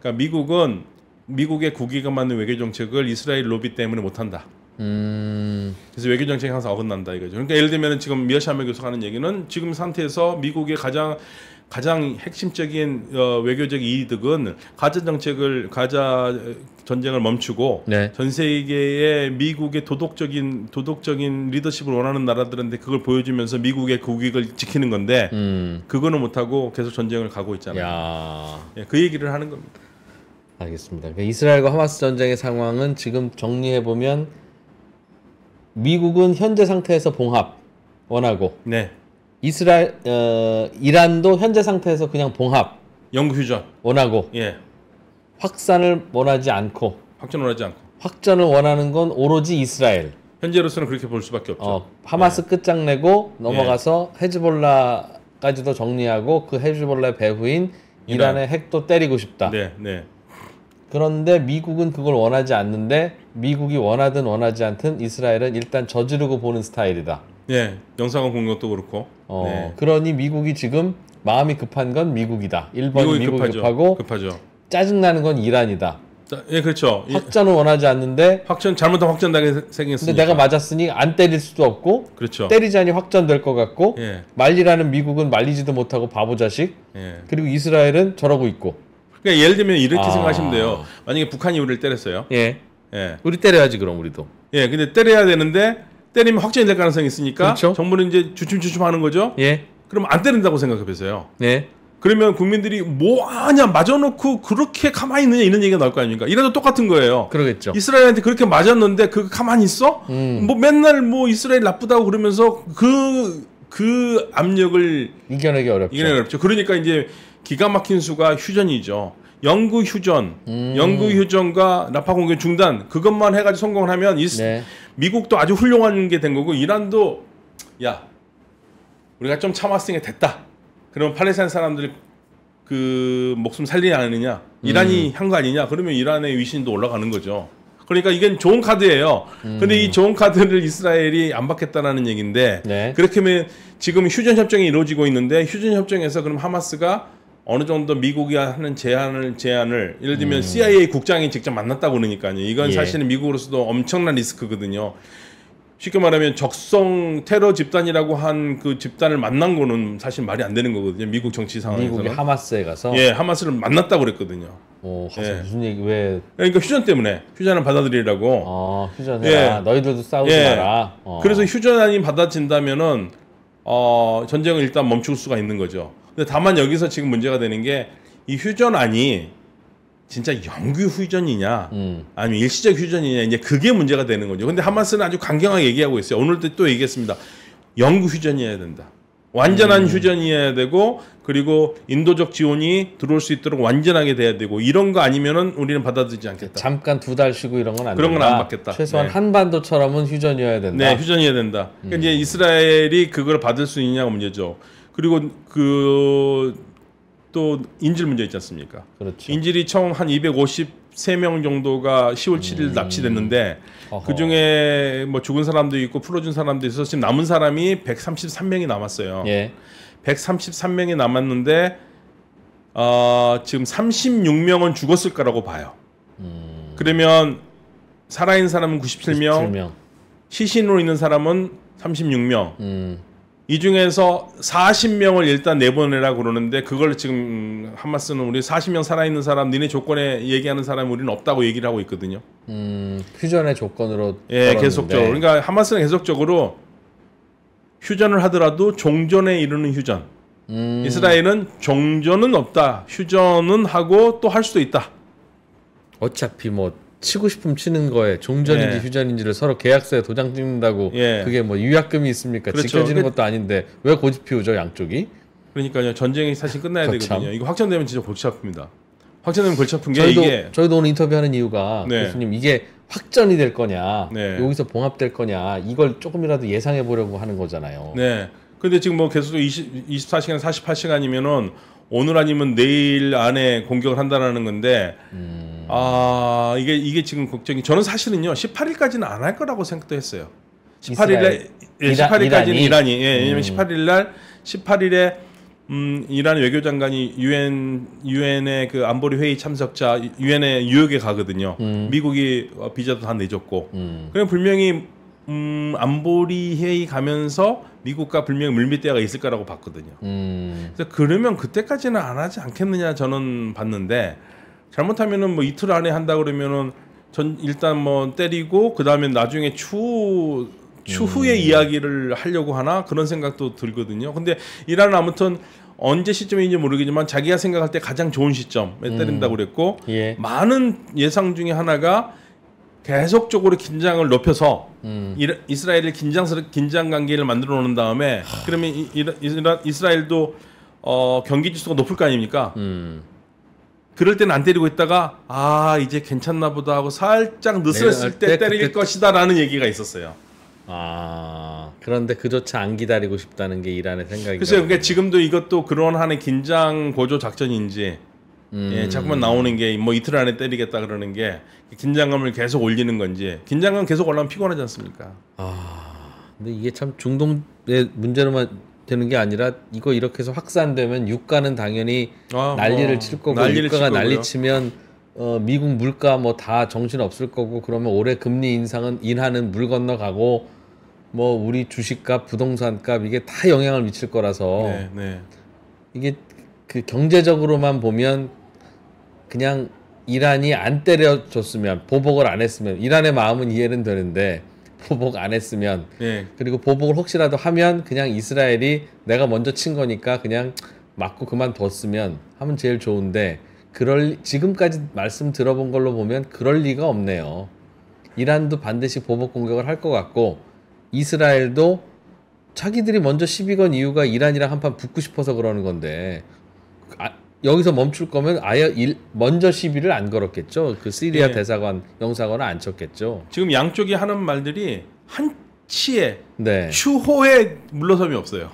그러니까 미국은 미국의 국익에 맞는 외교 정책을 이스라엘 로비 때문에 못한다. 그래서 외교 정책이 항상 어긋난다 이거죠. 그러니까 예를 들면 지금 미어샤이머 교수가 하는 얘기는 지금 상태에서 미국의 가장 핵심적인 외교적 이득은 가자 전쟁을 멈추고 네. 전 세계의 미국의 도덕적인 리더십을 원하는 나라들한테 그걸 보여주면서 미국의 국익을 지키는 건데 그거는 못하고 계속 전쟁을 가고 있잖아요. 예, 그 얘기를 하는 겁니다. 알겠습니다. 그러니까 이스라엘과 하마스 전쟁의 상황은 지금 정리해보면 미국은 현재 상태에서 봉합 원하고 네. 이란도 현재 상태에서 그냥 봉합 영구 휴전 원하고 예. 확산을 원하지 않고 확전을 하지 않고 확전을 원하는 건 오로지 이스라엘. 현재로서는 그렇게 볼 수밖에 없죠. 하마스 끝장내고 넘어가서 헤즈볼라까지도 정리하고 그 헤즈볼라의 배후인 이란의 핵도 때리고 싶다. 네, 네. 그런데 미국은 그걸 원하지 않는데 미국이 원하든 원하지 않든 이스라엘은 일단 저지르고 보는 스타일이다. 네, 영사관 공격도 그렇고. 네. 그러니 미국이 지금 마음이 급한 건 미국이다. 1번이 미국이 급하고 급하죠. 짜증나는 건 이란이다. 예, 그렇죠. 확전을 원하지 않는데 잘못하면 확전당하게 생겼으니까. 근데 내가 맞았으니 안 때릴 수도 없고 그렇죠. 때리자니 확전될 것 같고 예. 말리라는 미국은 말리지도 못하고 바보 자식. 예. 그리고 이스라엘은 저러고 있고. 그러니까 예를 들면 이렇게 생각하시면 돼요. 만약에 북한이 우리를 때렸어요. 예. 예. 우리 때려야지 그럼 우리도. 예. 근데 때려야 되는데 때리면 확전이 될 가능성이 있으니까 그렇죠. 정부는 이제 주춤주춤 하는 거죠. 예. 그럼 안 때린다고 생각해 보세요. 예. 그러면 국민들이 뭐하냐 맞아놓고 그렇게 가만히 있느냐 이런 얘기가 나올 거 아닙니까? 이래도 똑같은 거예요. 그러겠죠. 이스라엘한테 그렇게 맞았는데 그거 가만히 있어? 뭐 맨날 뭐 이스라엘 나쁘다고 그러면서 그 압력을 이겨내기 어렵죠. 그러니까 이제 기가 막힌 수가 휴전이죠. 영구 휴전과 라파 공격 중단 그것만 해가지고 성공을 하면 네. 미국도 아주 훌륭한 게 된 거고 이란도 야 우리가 좀 참았으니까 됐다. 그러면 팔레스타인 사람들이 그 목숨 살리지 않느냐 이란이 한 거 아니냐 그러면 이란의 위신도 올라가는 거죠. 그러니까 이건 좋은 카드예요. 근데 이 좋은 카드를 이스라엘이 안 받겠다라는 얘기인데 네. 그렇게 하면 지금 휴전 협정이 이루어지고 있는데 휴전 협정에서 그럼 하마스가 어느 정도 미국이 하는 제안을 예를 들면 CIA 국장이 직접 만났다고 그러니까요. 이건 사실은 미국으로서도 엄청난 리스크거든요. 쉽게 말하면 적성 테러 집단이라고 한 그 집단을 만난 거는 사실 말이 안 되는 거거든요. 미국 정치 상황에서는. 미국이 하마스에 가서 예, 하마스를 만났다고 그랬거든요. 가서 무슨 얘기 왜? 그러니까 휴전 때문에 휴전을 받아들이라고. 휴전해라. 너희들도 싸우지 마라. 그래서 휴전안이 받아진다면은 전쟁을 일단 멈출 수가 있는 거죠. 근데 다만 여기서 지금 문제가 되는 게 이 휴전안이 진짜 영구 휴전이냐 아니면 일시적 휴전이냐 이제 그게 문제가 되는 거죠. 근데 하마스는 아주 강경하게 얘기하고 있어요. 오늘도 또 얘기했습니다. 영구 휴전이어야 된다. 완전한 휴전이어야 되고 그리고 인도적 지원이 들어올 수 있도록 완전하게 돼야 되고 이런 거 아니면은 우리는 받아들이지 않겠다. 잠깐 2달 쉬고 이런 건 안 된다. 그런 건 안 받겠다. 최소한 네. 한반도처럼은 휴전이어야 된다. 네, 휴전이어야 된다. 그러니까 이제 이스라엘이 그걸 받을 수 있냐가 문제죠. 그리고 또 인질 문제 있지 않습니까? 그렇죠. 인질이 총 한 253명 정도가 10월 7일 납치됐는데 그 중에 뭐 죽은 사람도 있고 풀어준 사람도 있어서 지금 남은 사람이 133명이 남았어요. 예. 133명이 남았는데 지금 36명은 죽었을 거라고 봐요. 그러면 살아있는 사람은 97명, 시신으로 있는 사람은 36명. 이 중에서 40명을 일단 내보내라 그러는데 그걸 지금 하마스는 우리 40명 살아있는 사람 니네 조건에 얘기하는 사람이 우리는 없다고 얘기를 하고 있거든요. 휴전의 조건으로 예, 계속적으로. 그러니까 하마스는 계속적으로 휴전을 하더라도 종전에 이르는 휴전. 이스라엘은 종전은 없다. 휴전은 하고 또 할 수도 있다. 어차피 뭐 치고 싶으면 치는 거에 종전인지 예. 휴전인지를 서로 계약서에 도장 찍는다고 예. 그게 뭐 유약금이 있습니까? 그렇죠. 지켜지는 것도 아닌데 왜 고집 피우죠 양쪽이? 그러니까요. 전쟁이 사실 끝나야 거참. 되거든요. 이거 확정되면 진짜 골치 아픕니다. 확정되면 골치 아픈 게 저희도 오늘 인터뷰하는 이유가 네. 교수님 이게 확전이 될 거냐 네. 여기서 봉합될 거냐 이걸 조금이라도 예상해 보려고 하는 거잖아요. 네. 근데 지금 뭐 계속 24시간 48시간이면은 오늘 아니면 내일 안에 공격을 한다라는 건데 이게 지금 걱정이 저는 사실은요 18일까지는 안 할 거라고 생각도 했어요. 18일에 18일까지는 이란이 왜냐면 18일에 이란 외교장관이 유엔의 그 안보리 회의 참석자 유엔의 뉴욕에 가거든요. 미국이 비자도 다 내줬고 그냥 분명히 안보리 회의 가면서 미국과 분명히 물밑대화가 있을 거라고 봤거든요. 그래서 그러면 그때까지는 안 하지 않겠느냐 저는 봤는데 잘못하면은 뭐 이틀 안에 한다 그러면은 일단 뭐 때리고 그 다음에 나중에 추후의 이야기를 하려고 하나 그런 생각도 들거든요. 근데 이란은 아무튼 언제 시점인지 모르겠지만 자기가 생각할 때 가장 좋은 시점에 때린다고 그랬고 예. 많은 예상 중에 하나가 계속적으로 긴장을 높여서 이스라엘을 긴장 관계를 만들어 놓은 다음에 그러면 이스라엘도 경기 지수가 높을 거 아닙니까? 그럴 때는 안 때리고 있다가 이제 괜찮나 보다 하고 살짝 느슨했을 때 때릴 것이다라는 얘기가 있었어요. 그런데 그조차 안 기다리고 싶다는 게 이란의 생각이죠. 글쎄요. 그러니까 지금도 이것도 그런 한의 긴장 고조 작전인지 자꾸만 나오는 게 뭐 이틀 안에 때리겠다 그러는 게 긴장감을 계속 올리는 건지 긴장감 계속 올라오면 피곤하지 않습니까? 근데 이게 참 중동의 문제로만 되는 게 아니라 이거 이렇게 해서 확산되면 유가는 당연히 난리를 칠 거고 유가가 난리치면 미국 물가 뭐 다 정신 없을 거고 그러면 올해 금리 인하는 물 건너가고 뭐 우리 주식값 부동산값 이게 다 영향을 미칠 거라서 이게 그 경제적으로만 보면 그냥 이란이 안 때려줬으면 보복을 안 했으면 이란의 마음은 이해는 되는데 보복 안 했으면 그리고 보복을 혹시라도 하면 그냥 이스라엘이 내가 먼저 친 거니까 그냥 맞고 그만뒀으면 하면 제일 좋은데 지금까지 말씀 들어본 걸로 보면 그럴 리가 없네요. 이란도 반드시 보복 공격을 할 것 같고 이스라엘도 자기들이 먼저 시비 건 이유가 이란이랑 한판 붙고 싶어서 그러는 건데 여기서 멈출 거면 아예 먼저 시비를 안 걸었겠죠. 그 시리아 대사관 영사관을 안 쳤겠죠. 지금 양쪽이 하는 말들이 한치의 추호의 물러섬이 없어요.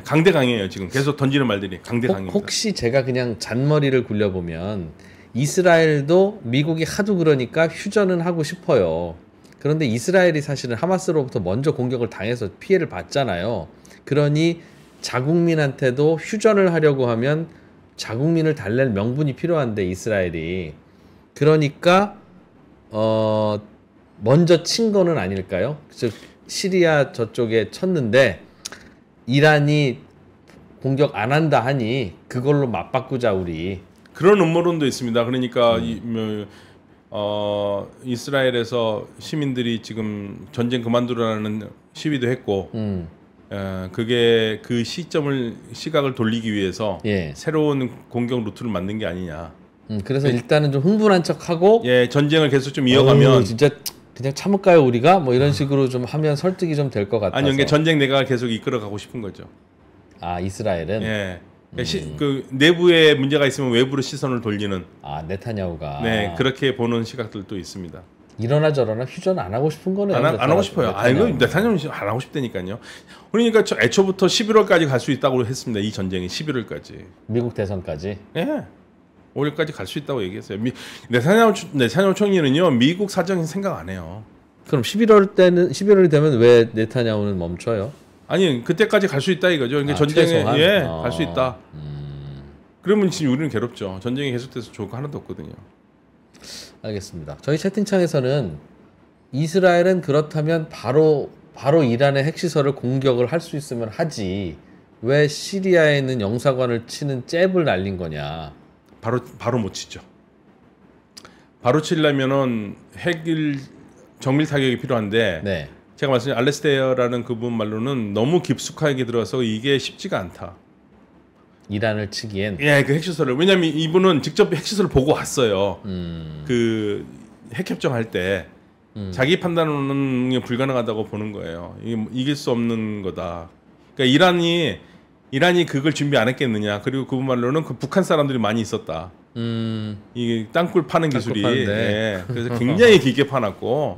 강대강이에요. 지금 계속 던지는 말들이 강대강입니다. 혹시 제가 그냥 잔머리를 굴려보면 이스라엘도 미국이 하도 그러니까 휴전은 하고 싶어요. 그런데 이스라엘이 사실은 하마스로부터 먼저 공격을 당해서 피해를 봤잖아요. 그러니 자국민한테도 휴전을 하려고 하면 자국민을 달랠 명분이 필요한데 이스라엘이 그러니까 먼저 친 거는 아닐까요? 즉 시리아 저쪽에 쳤는데 이란이 공격 안 한다 하니 그걸로 맞바꾸자 우리 그런 음모론도 있습니다. 그러니까 이스라엘에서 시민들이 지금 전쟁 그만두라는 시위도 했고 그게 그 시각을 돌리기 위해서 새로운 공격 루트를 만든 게 아니냐. 그래서 일단은 좀 흥분한 척하고 전쟁을 계속 좀 이어가면 진짜 그냥 참을까요 우리가 뭐 이런 식으로 좀 하면 설득이 좀 될 것 같아서. 아니요, 그러니까 전쟁 내가 계속 이끌어가고 싶은 거죠. 아 이스라엘은. 예. 그 내부에 문제가 있으면 외부로 시선을 돌리는. 아 네타냐후가. 네, 그렇게 보는 시각들도 있습니다. 이러나 저러나 휴전 안 하고 싶은 거네요. 안 하고 싶어요. 아 이거 네타냐후 안 하고 싶다니까요. 그러니까 애초부터 11월까지 갈 수 있다고 했습니다. 이 전쟁이 11월까지. 미국 대선까지. 예. 5월까지 갈 수 있다고 얘기했어요. 네타냐후 총리는요 미국 사정 생각 안 해요. 그럼 11월이 되면 왜 네타냐후는 멈춰요? 아니 그때까지 갈 수 있다 이거죠. 그러니까 전쟁에 갈 수 있다. 그러면 지금 우리는 괴롭죠. 전쟁이 계속돼서 좋을 거 하나도 없거든요. 알겠습니다. 저희 채팅창에서는 이스라엘은 그렇다면 바로 이란의 핵시설을 공격을 할 수 있으면 하지 왜 시리아에 있는 영사관을 치는 잽을 날린 거냐. 바로 못 치죠. 바로 치려면은 정밀 타격이 필요한데 네. 제가 말씀드린 알레스테어라는 그분 말로는 너무 깊숙하게 들어서 이게 쉽지가 않다. 이란을 치기엔. 예, 그 핵시설을 왜냐하면 이분은 직접 핵시설을 보고 왔어요. 그 핵협정할 때 자기 판단은 불가능하다고 보는 거예요. 이게 이길 수 없는 거다. 그러니까 이란이 그걸 준비 안 했겠느냐. 그리고 그분 말로는 그 북한 사람들이 많이 있었다. 이게 땅굴 파는 기술이 예, 그래서 굉장히 깊게 파놨고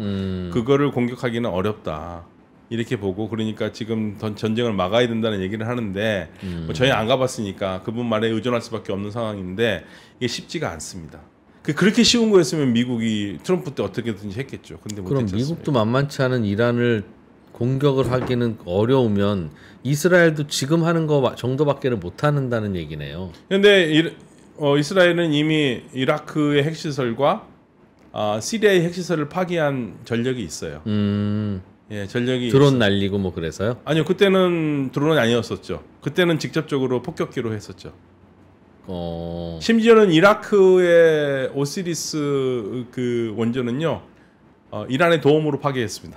그거를 공격하기는 어렵다. 이렇게 보고 그러니까 지금 전쟁을 막아야 된다는 얘기를 하는데 뭐 저희 안 가봤으니까 그분 말에 의존할 수밖에 없는 상황인데 이게 쉽지가 않습니다. 그렇게 쉬운 거였으면 미국이 트럼프 때 어떻게든지 했겠죠. 근데 그럼 못했지 미국도 만만치 않은 이란을 공격을 하기는 어려우면 이스라엘도 지금 하는 거 정도밖에는 못 한다는 얘기네요. 근데 이스라엘은 이미 이라크의 핵시설과 시리아의 핵시설을 파기한 전력이 있어요. 예, 전력이 드론 날리고 뭐 그래서요? 아니요, 그때는 드론이 아니었었죠. 그때는 직접적으로 폭격기로 했었죠. 심지어는 이라크의 오시리스 그 원전은요, 이란의 도움으로 파괴했습니다.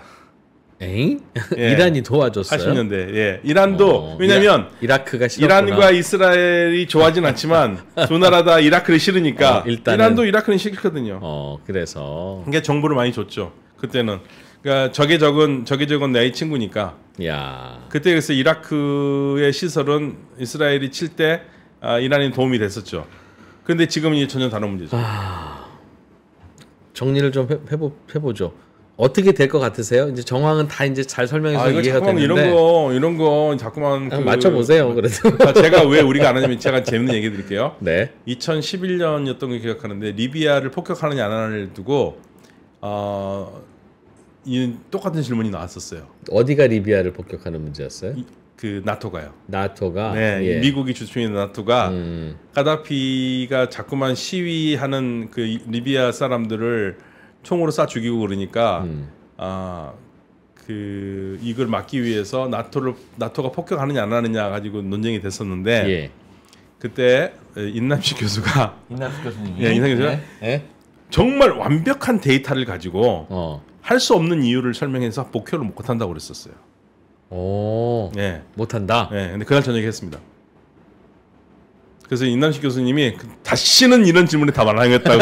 에잉? 예. 이란이 도와줬어요? 80년대. 예, 이란도 왜냐면 이라크가 싫었구나. 이란과 이스라엘이 좋아하진 않지만 두 나라 다 이라크를 싫으니까 이란도 이라크는 싫거든요. 그래서 그러니까 정보를 많이 줬죠. 그때는. 그러니까 적의 적은 내 친구니까. 야. 그때 그래서 이라크의 시설은 이스라엘이 칠 때 이란이 도움이 됐었죠. 그런데 지금은 이게 전혀 다른 문제죠. 정리를 좀 해보죠. 어떻게 될 것 같으세요? 이제 정황은 다 이제 잘 설명해서 이해가 되는데 이런 거 자꾸만 맞춰보세요. 그래도 제가 왜 우리가 안 하냐면 제가 재밌는 얘기 드릴게요. 네. 2011년이었던 걸 기억하는데 리비아를 폭격하느냐 안 하느냐를 두고 이 똑같은 질문이 나왔었어요. 어디가 리비아를 폭격하는 문제였어요? 그 나토가요. 나토가 네, 예. 미국이 주축인 나토가 카다피가 자꾸만 시위하는 그 리비아 사람들을 총으로 쏴 죽이고 그러니까 그 이걸 막기 위해서 나토가 폭격하느냐 안 하느냐 가지고 논쟁이 됐었는데 예. 그때 인남식 교수가 교수님이 예, 인남식 교수가 네. 정말 완벽한 데이터를 가지고 할 수 없는 이유를 설명해서 목표를 못 한다고 그랬었어요. 오, 예, 못한다. 예, 근데 그날 저녁에 했습니다. 그래서 인남식 교수님이 다시는 이런 질문에 답 안 하겠다고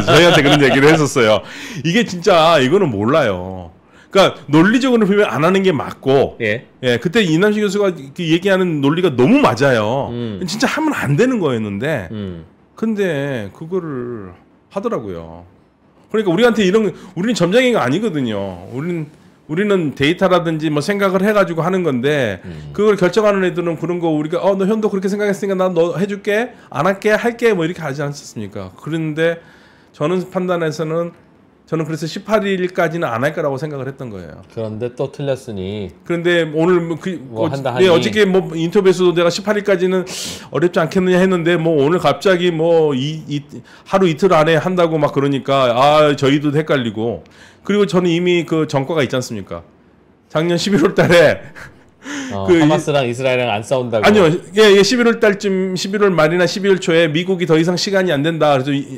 저희한테 그런 얘기를 했었어요. 이게 진짜 이거는 몰라요. 그러니까 논리적으로 보면 안 하는 게 맞고, 예, 그때 인남식 교수가 얘기하는 논리가 너무 맞아요. 진짜 하면 안 되는 거였는데, 근데 그거를 하더라고요. 그러니까 우리한테 우리는 점쟁이가 아니거든요. 우리는 데이터라든지 뭐 생각을 해가지고 하는 건데 그걸 결정하는 애들은 그런 거 우리가 너 현도 그렇게 생각했으니까 난 너 해줄게 안 할게 뭐 이렇게 하지 않습니까? 그런데 저는 판단해서는 저는 그래서 18일까지는 안 할 거라고 생각을 했던 거예요. 그런데 또 틀렸으니. 그런데 오늘 어저께 뭐 인터뷰에서도 내가 18일까지는 어렵지 않겠느냐 했는데 뭐 오늘 갑자기 뭐 하루 이틀 안에 한다고 막 그러니까 저희도 헷갈리고 그리고 저는 이미 그 전과가 있지 않습니까? 작년 11월 달에 하마스랑 이스라엘이랑 안 싸운다고. 아니요. 예, 11월 달쯤 11월 말이나 12월 초에 미국이 더 이상 시간이 안 된다. 그래서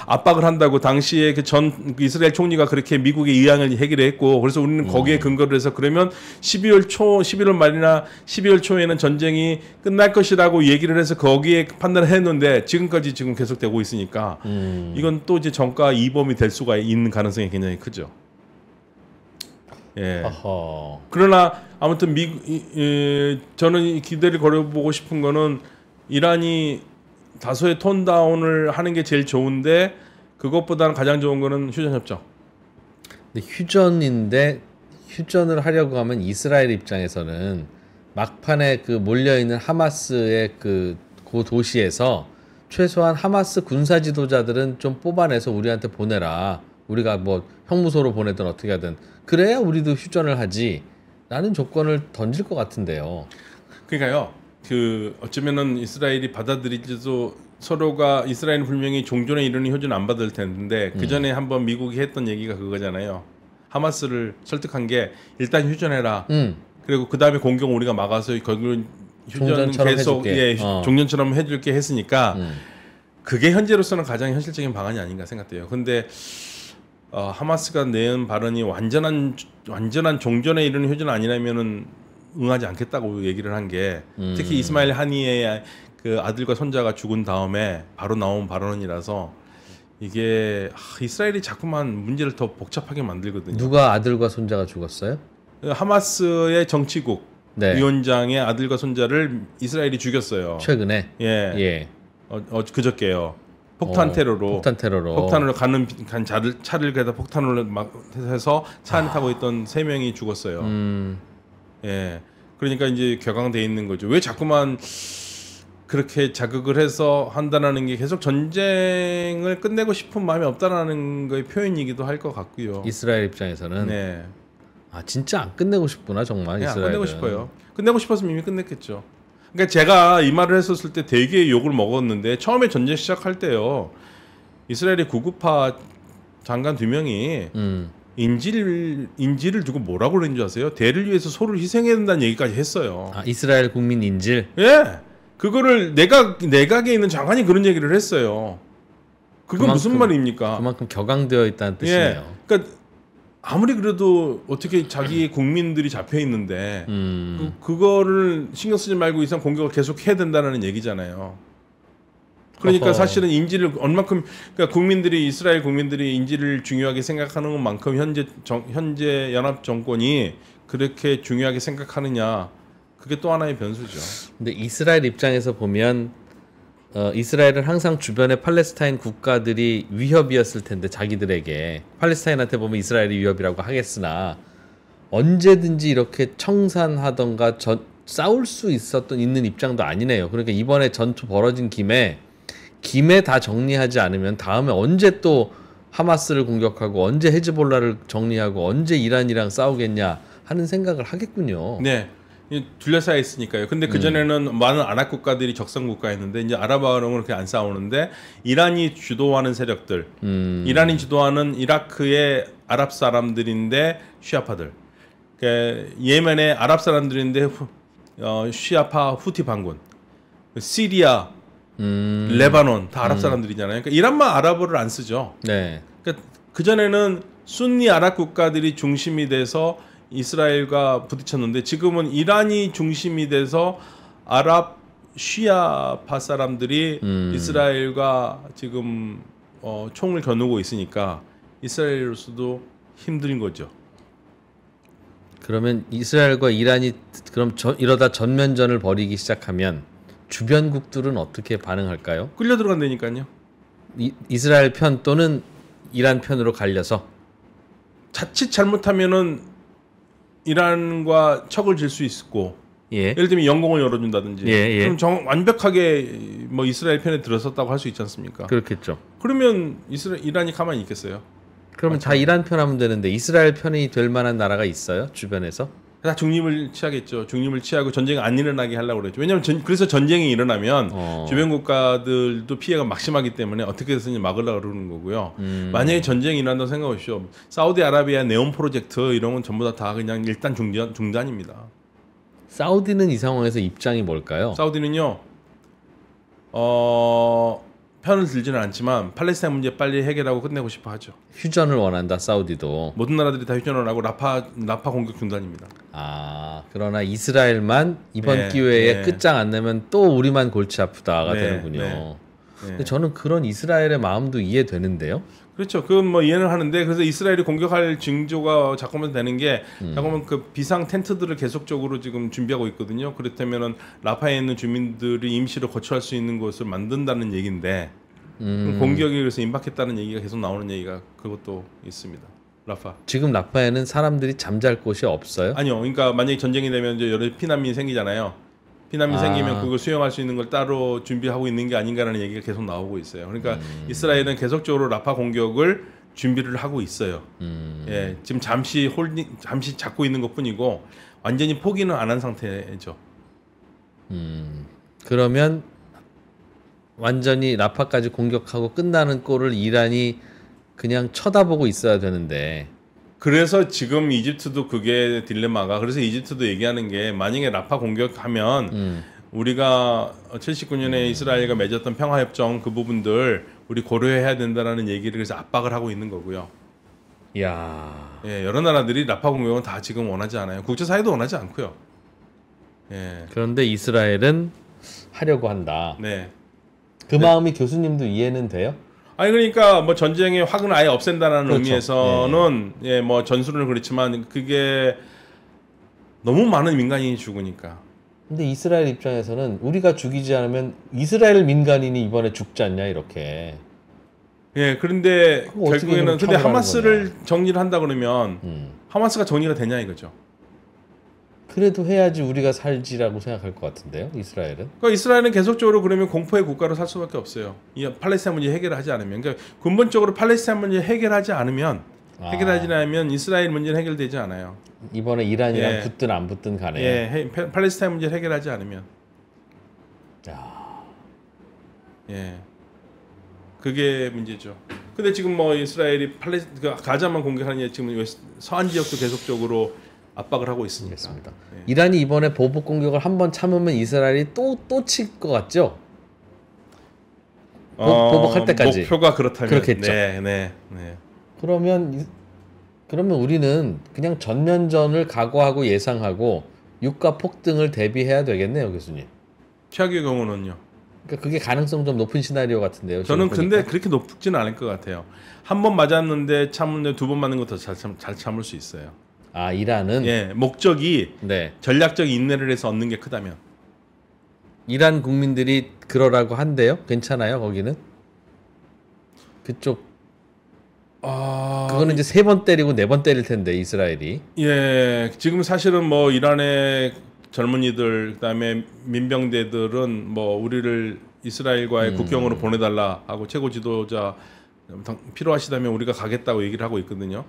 압박을 한다고 당시에 전 이스라엘 총리가 그렇게 미국의 의향을 얘기를 했고 그래서 우리는 거기에 근거를 해서 그러면 11월 말이나 12월 초에는 전쟁이 끝날 것이라고 얘기를 해서 거기에 판단을 했는데 지금까지 계속되고 있으니까 이건 또 이제 정가 이범이 될 수가 있는 가능성이 굉장히 크죠. 예. 어허. 그러나 아무튼 저는 기대를 걸어보고 싶은 거는 이란이 다소의 톤다운을 하는 게 제일 좋은데 그것보다는 가장 좋은 거는 휴전 협정. 근데 휴전을 하려고 하면 이스라엘 입장에서는 막판에 그 몰려 있는 하마스의 그 도시에서 최소한 하마스 군사 지도자들은 좀 뽑아내서 우리한테 보내라. 우리가 뭐 형무소로 보내든 어떻게 하든 그래야 우리도 휴전을 하지. 라는 조건을 던질 것 같은데요. 그러니까요. 그 어쩌면은 이스라엘이 받아들이지도 서로가 이스라엘은 분명히 종전에 이르는 휴전 안 받을 텐데 그 전에 한번 미국이 했던 얘기가 그거잖아요. 하마스를 설득한 게 일단 휴전해라. 그리고 그 다음에 공격 우리가 막아서 결국은 휴전 계속 종전처럼 해줄게 했으니까 그게 현재로서는 가장 현실적인 방안이 아닌가 생각돼요. 근데 하마스가 낸 발언이 완전한 종전에 이르는 휴전 아니라면은 응하지 않겠다고 얘기를 한 게 특히 이스마일 하니의 그 아들과 손자가 죽은 다음에 바로 나온 발언이라서 이게 이스라엘이 자꾸만 문제를 더 복잡하게 만들거든요. 누가 아들과 손자가 죽었어요? 하마스의 정치국 위원장의 아들과 손자를 이스라엘이 죽였어요. 최근에? 예. 그저께요. 폭탄 테러로 폭탄으로 간 차를 그래서 폭탄으로 막 해서 차 안에 타고 있던 3명이 죽었어요. 예. 그러니까 이제 격앙돼 있는 거죠. 왜 자꾸만 그렇게 자극을 해서 한다는 게 계속 전쟁을 끝내고 싶은 마음이 없다라는 거의 표현이기도 할 것 같고요. 이스라엘 입장에서는 네. 진짜 안 끝내고 싶구나 정말. 이스라엘은. 안 끝내고 싶어요. 끝내고 싶었으면 이미 끝냈겠죠. 그러니까 제가 이 말을 했었을 때 되게 욕을 먹었는데 처음에 전쟁 시작할 때요. 이스라엘의 구급파 장관 2명이 인질을 두고 뭐라고 그러는 줄 아세요? 대를 위해서 소를 희생해야 된다는 얘기까지 했어요. 이스라엘 국민 인질? 예. 그거를 내각에 있는 장관이 그런 얘기를 했어요. 그건 무슨 말입니까? 그만큼 격앙되어 있다는 뜻이네요. 예. 그러니까 아무리 그래도 어떻게 자기 국민들이 잡혀 있는데 그거를 신경 쓰지 말고 이상 공격을 계속 해야 된다는 얘기잖아요. 그러니까 사실은 인질을 얼만큼 그러니까 이스라엘 국민들이 인질을 중요하게 생각하는 것만큼 현재 연합 정권이 그렇게 중요하게 생각하느냐 그게 또 하나의 변수죠. 근데 이스라엘 입장에서 보면 이스라엘은 항상 주변에 팔레스타인 국가들이 위협이었을 텐데 자기들에게 팔레스타인한테 보면 이스라엘이 위협이라고 하겠으나 언제든지 이렇게 청산하던가 싸울 수 있는 입장도 아니네요. 그러니까 이번에 전투 벌어진 김에 다 정리하지 않으면 다음에 언제 또 하마스를 공격하고 언제 헤즈볼라를 정리하고 언제 이란이랑 싸우겠냐 하는 생각을 하겠군요. 네. 둘러싸여 있으니까요. 근데 그전에는 많은 아랍 국가들이 적성 국가였는데 이제 아랍하고는 그렇게 안 싸우는데 이란이 주도하는 세력들, 이란이 주도하는 이라크의 아랍 사람들인데 쉬아파들, 그러니까 예멘의 아랍 사람들인데 쉬아파 후티 반군, 시리아, 레바논 다 아랍 사람들이잖아요. 그러니까 이란만 아랍어를 안 쓰죠. 네. 그러니까 그전에는 순니 아랍 국가들이 중심이 돼서 이스라엘과 부딪혔는데 지금은 이란이 중심이 돼서 아랍 쉬아파 사람들이 이스라엘과 지금 총을 겨누고 있으니까 이스라엘로서도 힘든 거죠. 그러면 이스라엘과 이란이 이러다 전면전을 벌이기 시작하면 주변국들은 어떻게 반응할까요? 끌려 들어간다니까요. 이스라엘 편 또는 이란 편으로 갈려서 자칫 잘못하면은 이란과 척을 질 수 있고 예를 들면 영공을 열어준다든지 그럼 완벽하게 뭐 이스라엘 편에 들어섰다고 할 수 있지 않습니까? 그렇겠죠. 그러면 이란이 가만히 있겠어요? 그러면 다 이란 편 하면 되는데 이스라엘 편이 될 만한 나라가 있어요? 주변에서? 다 중립을 취하겠죠. 중립을 취하고 전쟁이 안 일어나게 하려고 그랬죠. 왜냐하면 그래서 전쟁이 일어나면 주변 국가들도 피해가 막심하기 때문에 어떻게 해서든지 막으려고 그러는 거고요. 만약에 전쟁이 일어난다고 생각하십시오. 사우디아라비아 네온 프로젝트 이런 건 전부 다 그냥 일단 중단입니다. 사우디는 이 상황에서 입장이 뭘까요? 사우디는요. 편을 들지는 않지만 팔레스타인 문제 빨리 해결하고 끝내고 싶어 하죠. 휴전을 원한다. 사우디도. 모든 나라들이 다 휴전을 하고 라파 공격 중단입니다. 그러나 이스라엘만 이번 기회에 끝장 안 내면 또 우리만 골치 아프다가 되는군요. 근데 저는 그런 이스라엘의 마음도 이해되는데요. 그렇죠. 그건 뭐 이해는 하는데 그래서 이스라엘이 공격할 징조가 자꾸만 되는 게 자꾸만 그 비상 텐트들을 계속적으로 지금 준비하고 있거든요. 그렇다면은 라파에 있는 주민들이 임시로 거주할 수 있는 곳을 만든다는 얘기인데 공격이 그래서 임박했다는 얘기가 계속 나오는 얘기가 그것도 있습니다. 라파. 지금 라파에는 사람들이 잠잘 곳이 없어요? 아니요. 그러니까 만약에 전쟁이 되면 이제 여러 피난민이 생기잖아요. 피난민 생기면 그걸 수용할 수 있는 걸 따로 준비하고 있는 게 아닌가라는 얘기가 계속 나오고 있어요. 그러니까 이스라엘은 계속적으로 라파 공격을 준비를 하고 있어요. 예, 지금 잠시 잡고 있는 것뿐이고 완전히 포기는 안 한 상태죠. 그러면 완전히 라파까지 공격하고 끝나는 꼴을 이란이 그냥 쳐다보고 있어야 되는데. 그래서 지금 이집트도 그게 딜레마가 그래서 이집트도 얘기하는 게 만약에 라파 공격하면 우리가 79년에 이스라엘과 맺었던 평화협정 그 부분들 우리 고려해야 된다라는 얘기를 그래서 압박을 하고 있는 거고요. 야, 예, 여러 나라들이 라파 공격은 다 지금 원하지 않아요. 국제사회도 원하지 않고요. 예. 그런데 이스라엘은 하려고 한다. 네. 그 마음이 교수님도 이해는 돼요? 아니 그러니까 뭐 전쟁의 확은 아예 없앤다라는 그렇죠. 의미에서는 예, 뭐 전술은 그렇지만 그게 너무 많은 민간인이 죽으니까. 근데 이스라엘 입장에서는 우리가 죽이지 않으면 이스라엘 민간인이 이번에 죽지 않냐 이렇게. 예, 그런데 그럼 어떻게 결국에는 그럼 근데 참여를 하마스를 하는 정리를 한다 그러면 하마스가 정리가 되냐 이거죠. 그래도 해야지 우리가 살지라고 생각할 것 같은데요, 이스라엘은. 그러니까 이스라엘은 계속적으로 그러면 공포의 국가로 살 수밖에 없어요. 이 팔레스타인 문제 해결을 하지 않으면, 그러니까 근본적으로 팔레스타인 문제 해결하지 않으면 이스라엘 문제는 해결되지 않아요. 이번에 이란이랑 예. 붙든 안 붙든 간에. 예, 팔레스타인 문제를 해결하지 않으면. 야, 예, 그게 문제죠. 근데 지금 뭐 이스라엘이 가자만 공격하는 게 지금 서한 지역도 계속적으로 압박을 하고 있으니까. 알겠습니다. 예. 이란이 이번에 보복 공격을 한번 참으면 이스라엘이 또 칠 것 같죠? 보복할 때까지. 목표가 그렇다면 그렇겠죠. 네. 그러면 우리는 그냥 전면전을 각오하고 예상하고 유가 폭등을 대비해야 되겠네요, 교수님. 최악의 경우는요. 그러니까 그게 가능성 좀 높은 시나리오 같은데요. 저는 지금 근데 보니까. 그렇게 높지는 않을 것 같아요. 한 번 맞았는데 참는데 두 번 맞는 것도 잘 참을 수 있어요. 아, 이란은 예, 목적이 네. 전략적 인내를 해서 얻는 게 크다면. 이란 국민들이 그러라고 한대요. 괜찮아요, 거기는? 그쪽 그거는 이제 3번 때리고 4번 때릴 텐데 이스라엘이. 예, 지금 사실은 뭐 이란의 젊은이들 그다음에 민병대들은 뭐 우리를 이스라엘과의 국경으로 보내달라 하고 최고 지도자 필요하시다면 우리가 가겠다고 얘기를 하고 있거든요.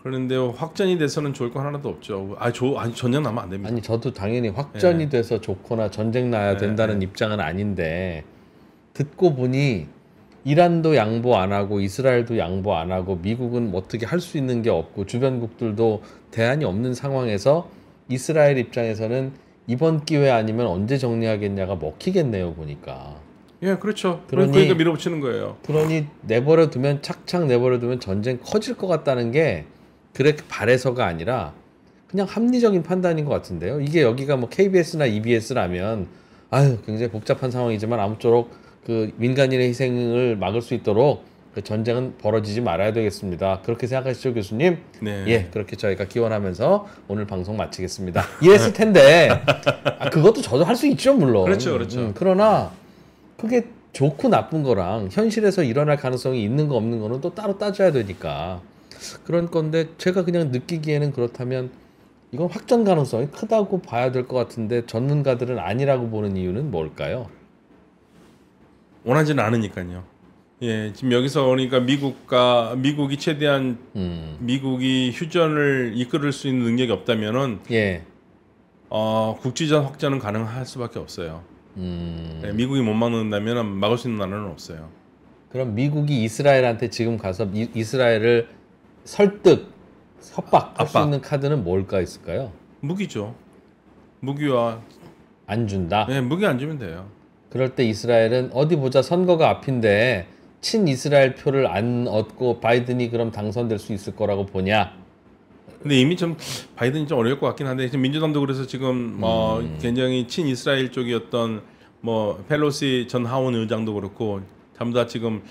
그런데 확전이 돼서는 좋을 건 하나도 없죠. 아니 전쟁 나면 안 됩니다. 아니 저도 당연히 확전이 돼서 좋거나 전쟁 나야 된다는 네. 입장은 아닌데 듣고 보니 이란도 양보 안 하고 이스라엘도 양보 안 하고 미국은 어떻게 할 수 있는 게 없고 주변국들도 대안이 없는 상황에서 이스라엘 입장에서는 이번 기회 아니면 언제 정리하겠냐가 먹히겠네요, 보니까. 예, 그렇죠. 그러니- 그러니까 밀어붙이는 거예요. 그러니 내버려 두면 착착 내버려 두면 전쟁 커질 것 같다는 게 그렇게 바래서가 아니라 그냥 합리적인 판단인 것 같은데요. 이게 여기가 뭐 KBS나 EBS라면 아유 굉장히 복잡한 상황이지만 아무쪼록 그 민간인의 희생을 막을 수 있도록 그 전쟁은 벌어지지 말아야 되겠습니다. 그렇게 생각하시죠, 교수님? 네. 예, 그렇게 저희가 기원하면서 오늘 방송 마치겠습니다. 이랬을 텐데 그것도 저도 할 수 있죠, 물론. 그렇죠. 그러나 그게 좋고 나쁜 거랑 현실에서 일어날 가능성이 있는 거 없는 거는 또 따로 따져야 되니까 그런 건데 제가 그냥 느끼기에는 그렇다면 이건 확전 가능성이 크다고 봐야 될 것 같은데 전문가들은 아니라고 보는 이유는 뭘까요? 원하지는 않으니까요. 예, 지금 여기서 그러니까 미국이 최대한 미국이 휴전을 이끌을 수 있는 능력이 없다면은 예. 국지전 확전은 가능할 수밖에 없어요. 예, 미국이 못 막는다면 막을 수 있는 나라는 없어요. 그럼 미국이 이스라엘한테 지금 가서 이스라엘을 설득, 협박할 수 압박. 있는 카드는 뭘까 있을까요? 무기죠. 무기와 안 준다. 예, 무기 안 주면 돼요. 그럴 때 이스라엘은 어디 보자 선거가 앞인데 친 이스라엘 표를 안 얻고 바이든이 그럼 당선될 수 있을 거라고 보냐? 근데 이미 좀 바이든이 좀 어려울 것 같긴 한데 지금 민주당도 그래서 지금 굉장히 친 이스라엘 쪽이었던 뭐 펠로시 전 하원 의장도 그렇고 전부 다 지금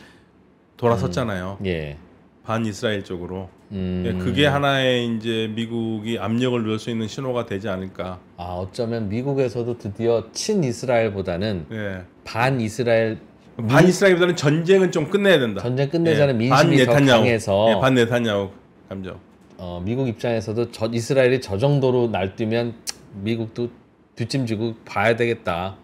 돌아섰잖아요. 예. 반 이스라엘 쪽으로. 그게 하나의 이제 미국이 압력을 넣을 수 있는 신호가 되지 않을까. 아, 어쩌면 미국에서도 드디어 친 이스라엘보다는 예. 반 이스라엘 반 이스라엘보다는 전쟁은 좀 끝내야 된다. 전쟁 끝내자는 예. 민심이 더 강해서 반 네타냐후 감정. 미국 입장에서도 이스라엘이 저 정도로 날뛰면 미국도 뒷짐지고 봐야 되겠다.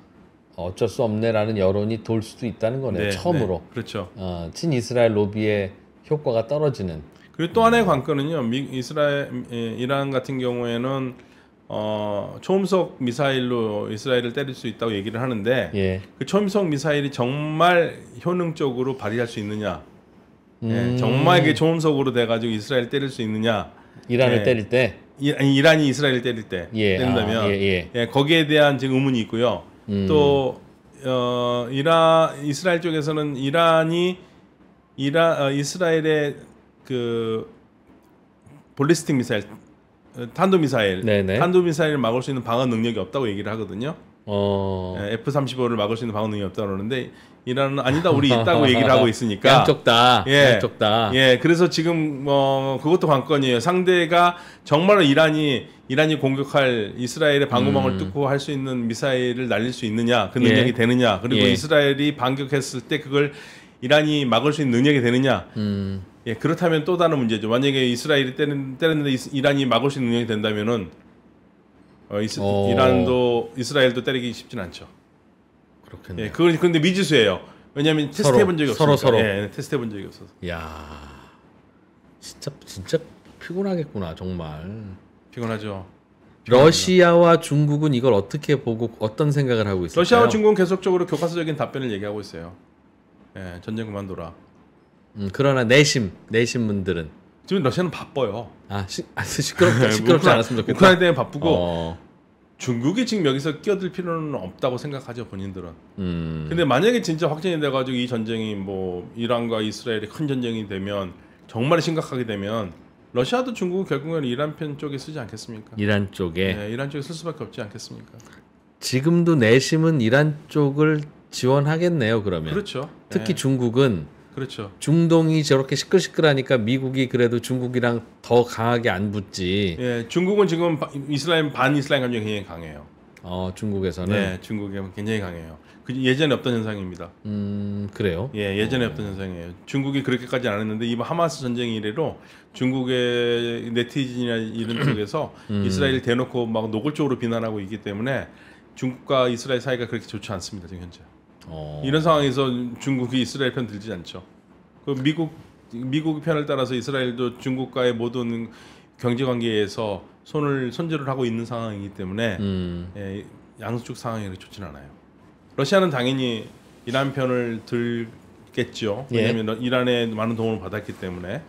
어쩔 수 없네라는 여론이 돌 수도 있다는 거네요. 네, 처음으로. 네, 그렇죠. 친 이스라엘 로비의 효과가 떨어지는. 그리고 또 하나의 관건은요. 이란 같은 경우에는 초음속 미사일로 이스라엘을 때릴 수 있다고 얘기를 하는데 예. 그 초음속 미사일이 정말 효능적으로 발휘할 수 있느냐, 예, 정말 이게 초음속으로 돼가지고 이스라엘 때릴 수 있느냐, 이란을 예, 때릴 때, 이란이 이스라엘을 때릴 때 때린다면 예, 거기에 대한 지금 의문이 있고요. 또 이스라엘 쪽에서는 이스라엘의 그 볼리스틱 미사일, 탄도미사일을 막을 수 있는 방어 능력이 없다고 얘기를 하거든요. F-35를 막을 수 있는 방어 능력이 없다고 그러는데 이란은 아니다, 우리 있다고 얘기를 하고 있으니까. 양쪽 다. 양쪽 다. 예, 그래서 지금 그것도 관건이에요. 상대가 정말로 이란이 공격할 이스라엘의 방어망을 뚫고 할 수 있는 미사일을 날릴 수 있느냐, 그 능력이 되느냐, 그리고 이스라엘이 반격했을 때 그걸 이란이 막을 수 있는 능력이 되느냐. 예, 그렇다면 또 다른 문제죠. 만약에 이스라엘이 때렸는데 이란이 막을 수 있는 능력이 된다면은 이란도 이스라엘도 때리기 쉽진 않죠. 그렇겠네요. 예, 그건 근데 미지수예요. 왜냐하면 테스트 해본 적이 없어서. 서로. 예, 테스트 해본 적이 없어서. 야, 진짜 피곤하겠구나 정말. 피곤하죠. 러시아와 중국은 이걸 어떻게 보고 어떤 생각을 하고 있을까요? 러시아와 중국은 계속적으로 교과서적인 답변을 얘기하고 있어요. 예, 전쟁 그만둬라. 그러나 내심 분들은 지금 러시아는 바빠요. 시끄럽지 않았으면 좋겠다. 우크라이나 때문에 바쁘고 중국이 지금 여기서 끼어들 필요는 없다고 생각하죠, 본인들은. 근데 만약에 진짜 확전이 돼가지고 이 전쟁이 뭐 이란과 이스라엘의 큰 전쟁이 되면 정말 심각하게 되면 러시아도 중국은 결국에는 이란 편 쪽에 쓰지 않겠습니까? 이란 쪽에. 네, 이란 쪽에 쓸 수밖에 없지 않겠습니까? 지금도 내심은 이란 쪽을 지원하겠네요. 그러면. 그렇죠. 특히 네. 중국은. 그렇죠. 중동이 저렇게 시끌시끌하니까 미국이 그래도 중국이랑 더 강하게 안 붙지. 예, 중국은 지금 이스라엘 감정이 굉장히 강해요. 중국에서는. 네, 중국이 굉장히 강해요. 그 예전에 없던 현상입니다. 그래요? 예, 예전에 없던 현상이에요. 중국이 그렇게까지 안 했는데 이번 하마스 전쟁 이래로 중국의 네티즌이나 이런 쪽에서 이스라엘 대놓고 막 노골적으로 비난하고 있기 때문에 중국과 이스라엘 사이가 그렇게 좋지 않습니다, 지금 현재. 이런 상황에서 중국이 이스라엘 편 들지 않죠. 그 미국 편을 따라서 이스라엘도 중국과의 모든 경제 관계에서 손절을 하고 있는 상황이기 때문에 예, 양쪽 상황이 그렇게 좋지는 않아요. 러시아는 당연히 이란 편을 들겠죠. 왜냐하면 이란에 많은 도움을 받았기 때문에.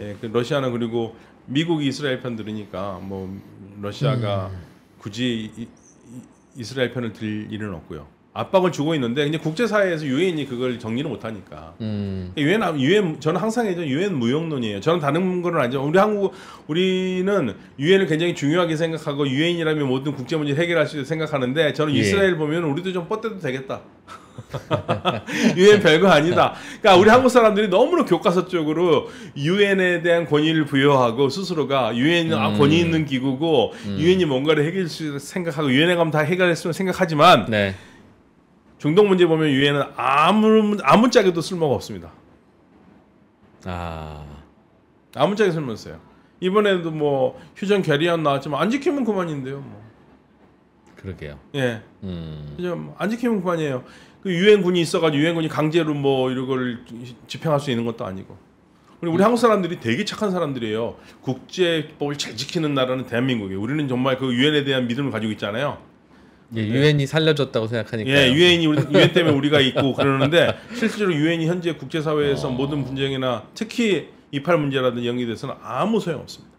예, 그 러시아는 그리고 미국이 이스라엘 편 들으니까 뭐 러시아가 굳이 이스라엘 편을 들 일은 없고요. 압박을 주고 있는데 그냥 국제사회에서 유엔이 그걸 정리를 못하니까. 유엔 저는 항상 유엔 무용론이에요. 저는 다른 거는 아니죠. 우리는 유엔을 굉장히 중요하게 생각하고 유엔이라면 모든 국제 문제 해결할 수 있다고 생각하는데 저는 이스라엘 보면 우리도 좀 뻗대도 되겠다. 유엔 별거 아니다. 그러니까 우리 한국 사람들이 너무나 교과서적으로 유엔에 대한 권위를 부여하고 스스로가 유엔은 권위 있는 기구고 유엔이 뭔가를 해결할 수 있다고 생각하고 유엔에 가면 다 해결했으면 생각하지만. 네. 중동 문제 보면 유엔은 아무짝에도 쓸모가 없습니다. 아무짝에 쓸모 없어요. 이번에도 뭐 휴전 결의안 나왔지만 안 지키면 그만인데요. 뭐. 그러게요. 예. 안 지키면 그만이에요. 그 유엔군이 있어가지고 유엔군이 강제로 뭐 이런 걸 집행할 수 있는 것도 아니고. 우리 한국 사람들이 되게 착한 사람들이에요. 국제법을 잘 지키는 나라는 대한민국이에요. 우리는 정말 그 유엔에 대한 믿음을 가지고 있잖아요. 예, 유엔이 살려줬다고 생각하니까. 예, 유엔 때문에 우리가 있고 그러는데 실질적으로 유엔이 현재 국제사회에서 모든 분쟁이나 특히 이팔 문제라든지 연기돼서는 아무 소용 없습니다.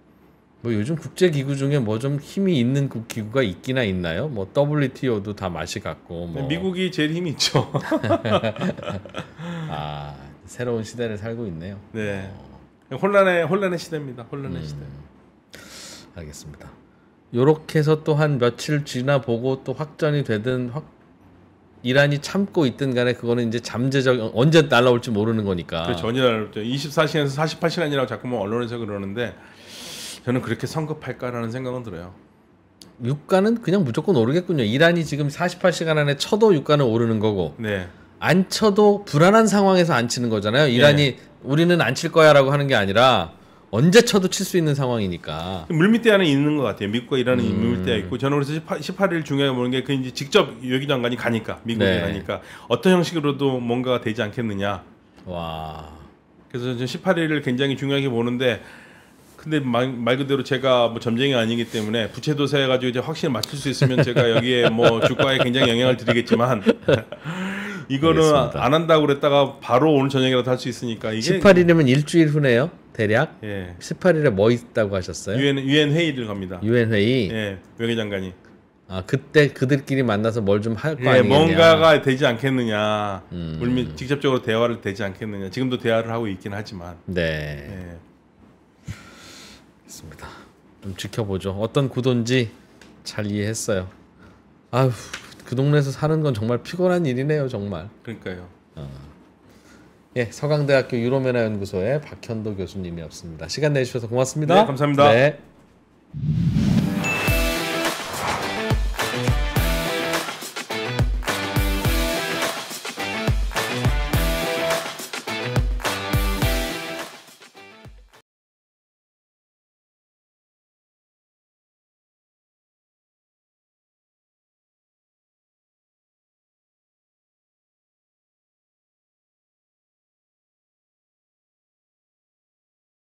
뭐 요즘 국제 기구 중에 뭐 좀 힘이 있는 기구가 있기나 있나요? 뭐 WTO도 다 맛이 같고. 뭐. 미국이 제일 힘이 있죠. 새로운 시대를 살고 있네요. 네, 혼란의 시대입니다. 혼란의 시대. 알겠습니다. 요렇게 해서 또 한 며칠 지나 보고 또 확전이 되든 이란이 참고 있든 간에 그거는 이제 잠재적 언제 날라올지 모르는 거니까. 그렇죠. 언제 날라올지 24시간에서 48시간이라고 자꾸만 언론에서 그러는데 저는 그렇게 성급할까라는 생각은 들어요. 유가는 그냥 무조건 오르겠군요. 이란이 지금 48시간 안에 쳐도 유가는 오르는 거고 네. 안 쳐도 불안한 상황에서 안 치는 거잖아요. 이란이 우리는 안 칠 거야라고 하는 게 아니라 언제 쳐도 칠 수 있는 상황이니까. 물밑대 안에 있는 것 같아요. 미국과 이란은 물밑대가 있고 저는 그래서 18일 중요하게 보는 게 그 이제 직접 외교장관이 가니까 미국에 가니까 어떤 형식으로도 뭔가가 되지 않겠느냐. 와. 그래서 저는 18일을 굉장히 중요하게 보는데 근데 말 그대로 제가 뭐 점쟁이 아니기 때문에 부채도세 해가지고 이제 확실히 맞출 수 있으면 제가 여기에 뭐 주가에 굉장히 영향을 드리겠지만 이거는 알겠습니다. 안 한다고 그랬다가 바로 오늘 저녁이라도 할 수 있으니까 이게 18일이면 일주일 후네요. 대략. 예. 18일에 뭐 있다고 하셨어요? 유엔 회의를 갑니다. 유엔 회의. 예, 외교장관이. 아 그때 그들끼리 만나서 뭘 좀 할 거 예, 아니겠냐. 뭔가가 되지 않겠느냐. 물밑 직접적으로 대화를 되지 않겠느냐. 지금도 대화를 하고 있긴 하지만. 네. 예. 있습니다. 좀 지켜보죠. 어떤 구도인지 잘 이해했어요. 아휴, 그 동네에서 사는 건 정말 피곤한 일이네요, 정말. 그러니까요. 예, 서강대학교 유로메나 연구소의 박현도 교수님이었습니다. 시간 내주셔서 고맙습니다. 네, 감사합니다. 네.